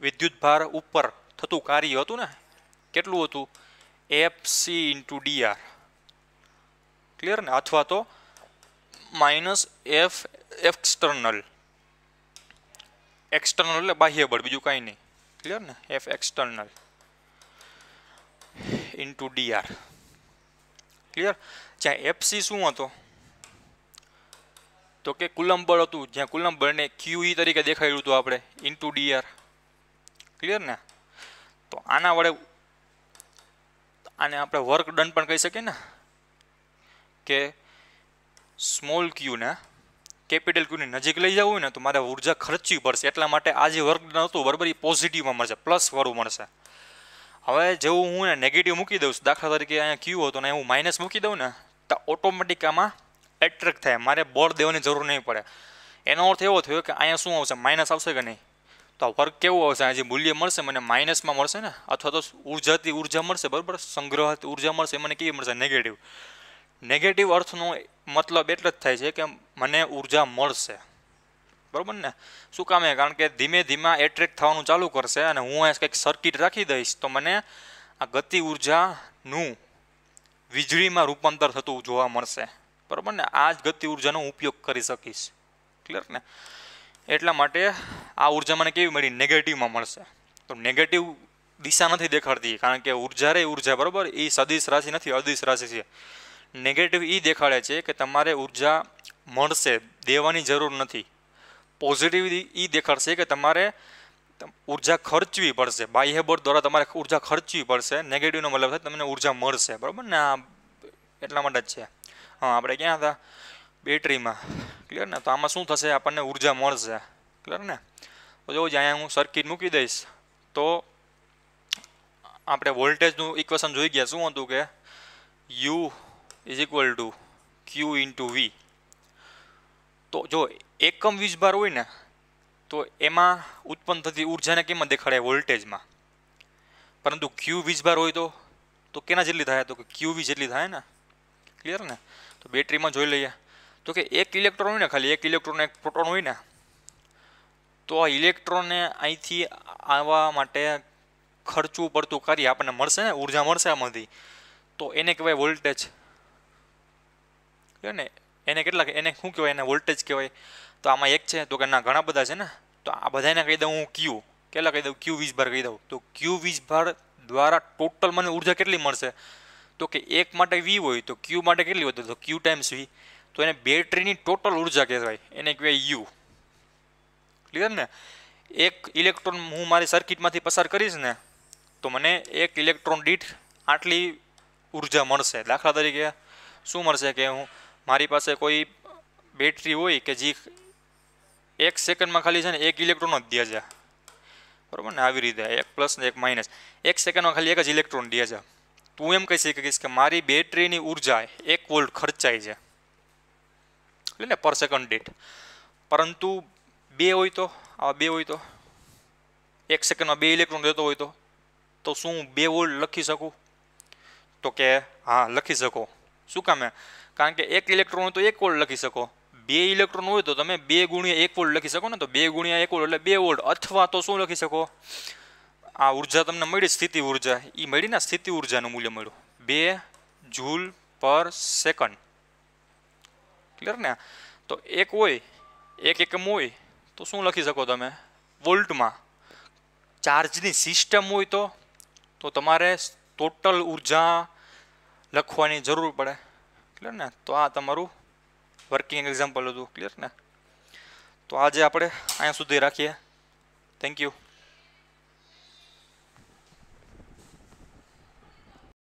વિદ્યુત ભાર ઉપર થતું કાર્ય હતું ને, કેટલું હતું? એફસી ઇન્ટુ ડીઆર, ક્લિયર ને? અથવા તો માઇનસ એફ એક્સટર્નલ, એક્સટર્નલ એટલે બાહ્ય બળ, બીજું કાંઈ નહીં, ક્લિયર ને? F external into DR, clear? જ્યાં એફસી શું હતો? તો કે કુલમ બળ હતું, જ્યાં કુલમ બળને ક્યુઈ તરીકે દેખાડ્યું હતું આપણે, ઇન્ટુ ડીઆર, ક્લિયર ને? તો આના વડે આને આપણે વર્ક ડન પણ કહી શકીએ ને, કે સ્મોલ ક્યુને કેપિટલ ક્યુની નજીક લઈ જવું હોય ને તો મારે ઉર્જા ખર્ચવી પડશે, એટલા માટે આ જે વર્ક ડન હતું બરાબર એ પોઝિટિવમાં મળશે, પ્લસ વાળું મળશે. હવે જેવું હું ને નેગેટિવ મૂકી દઉં, દાખલા તરીકે અહીંયા ક્યુ હતો ને હું માઇનસ મૂકી દઉં ને, તો ઓટોમેટિક આમાં એટ્રેક્ટ થાય, મારે બળ દેવાની જરૂર નહીં પડે. એનો અર્થ એવો થયો કે અહીંયા શું આવશે? માઇનસ આવશે કે નહીં? તો આ વર્ક કેવું આવશે? આ જે મૂલ્ય મળશે મને માઇનસમાં મળશે ને, અથવા તો ઉર્જાથી ઉર્જા મળશે, બરાબર, સંગ્રહથી ઉર્જા મળશે, મને કેવી મળશે? નેગેટિવ. નેગેટિવ અર્થનો મતલબ એટલે જ થાય છે કે મને ઉર્જા મળશે, બરાબર ને? શું કામ? કારણ કે ધીમે ધીમે એટ્રેક્ટ થવાનું ચાલુ કરશે અને હું અહીંયા કંઈક સર્કિટ રાખી દઈશ તો મને આ ગતિ ઉર્જાનું વીજળીમાં રૂપાંતર થતું જોવા મળશે, બરાબર ને? આ જ ગતિ ઉર્જાનો ઉપયોગ કરી શકીશ, ક્લિયર ને? એટલા માટે આ ઉર્જા મને કેવી મળી? નેગેટિવમાં મળશે. તો નેગેટિવ દિશા નથી દેખાડતી, કારણ કે ઉર્જા રે ઉર્જા, બરાબર, એ સદિશ રાશિ નથી, અદિશ રાશિ છે. નેગેટિવ એ દેખાડે છે કે તમારે ઉર્જા મળશે, દેવાની જરૂર નથી. પોઝિટિવ એ દેખાડશે કે તમારે ઉર્જા ખર્ચવી પડશે, બાહ્ય બળ દ્વારા તમારે ઉર્જા ખર્ચવી પડશે. નેગેટિવનો મતલબ થાય તમને ઉર્જા મળશે, બરાબર ને? આ એટલા માટે જ છે. હા, આપણે ક્યાં હતા? બેટરીમાં, ક્લિયર ને? તો આમાં શું થશે? આપણને ઉર્જા મળશે, ક્લિયર ને? તો જોવું, અહીંયા હું સર્કિટ મૂકી દઈશ તો આપણે વોલ્ટેજનું ઇક્વેશન જોઈ ગયા. શું હતું? કે U is equal to Q into V. તો જો એકમ વીજભાર હોય ને તો એમાં ઉત્પન્ન થતી ઉર્જાને કેમાં દેખાડે? વોલ્ટેજમાં. પરંતુ ક્યુ વીજભાર હોય તો કેના જેટલી થાય? તો કે ક્યુ વી જેટલી થાય ને, ક્લિયર ને? તો બેટરીમાં જોઈ લઈએ તો કે એક ઇલેક્ટ્રોન હોય ને, ખાલી એક ઇલેક્ટ્રોન એક પ્રોટોન હોય ને, તો આ ઇલેક્ટ્રોનને અહીંથી આવવા માટે ખર્ચવું પડતું કાર્ય આપણને મળશે ને, ઉર્જા મળશે આમાંથી, તો એને કહેવાય વોલ્ટેજ, ને? એને કેટલા, એને શું કહેવાય? એને વોલ્ટેજ કહેવાય. તો આમાં એક છે? તો કે ના, ઘણા બધા છે ને. તો આ બધાને કહી દઉં હું ક્યુ. કેટલા કહી દઉં? ક્યુ વીજભાર કહી દઉં. તો ક્યુ વીજભાર દ્વારા ટોટલ મને ઉર્જા કેટલી મળશે? તો કે એક માટે વી હોય તો ક્યુ માટે કેટલી હોય? તો ક્યુ ટાઈમ્સ વી. તો એને બેટરીની ટોટલ ઉર્જા કહેવાય, એને કહેવાય યુ, ક્લિયર ને? એક ઇલેક્ટ્રોન હું મારી સર્કિટમાંથી પસાર કરીશ ને તો મને એક ઇલેક્ટ્રોન દીઠ આટલી ઉર્જા મળશે. દાખલા તરીકે શું મળશે? કે હું મારી પાસે કોઈ બેટરી હોય કે જે એક સેકન્ડમાં ખાલી છે ને એક ઇલેક્ટ્રોન જ દે છે, બરાબર ને? આવી રીતે એક પ્લસ ને એક માઇનસ, એક સેકન્ડમાં ખાલી એક જ ઇલેક્ટ્રોન દે છે. તું એમ કહી શકીશ કે મારી બેટરીની ઉર્જા 1 વોલ્ટ ખર્ચાય છે, એટલે ને, પર સેકન્ડ દીઠ. પરંતુ બે હોય તો, આવા બે હોય તો, એક સેકન્ડમાં 2 ઇલેક્ટ્રોન દેતો હોય તો શું 2 વોલ્ટ લખી શકું? તો કે હા, લખી શકો. શું કામે? કારણ કે એક ઇલેક્ટ્રોન હોય તો 1 વોલ્ટ લખી શકો. 2 ઇલેક્ટ્રોન હોય તો તમે 2 ગુણ્યા 1 વોલ્ટ લખી શકો ને. તો 2 ગુણ્યા 1 વોલ્ટ એટલે 2 વોલ્ટ. અથવા તો શું લખી શકો? આ ઉર્જા તમને મળી, સ્થિતિ ઉર્જા, એ મળી ને, સ્થિતિ ઉર્જાનું મૂલ્ય મળ્યું 2 જૂલ પર સેકન્ડ, ક્લિયર ને? તો એક હોય, એક એકમ હોય તો શું લખી શકો તમે? વોલ્ટમાં. ચાર્જની સિસ્ટમ હોય તો તમારે ટોટલ ઉર્જા લખવાની જરૂર પડે, ક્લિયર ને? તો આ તમારું વર્કિંગ એક્ઝામ્પલ હતું, ક્લિયર ને? તો આજે આપણે અહીંયા સુધી રાખીએ. Thank you.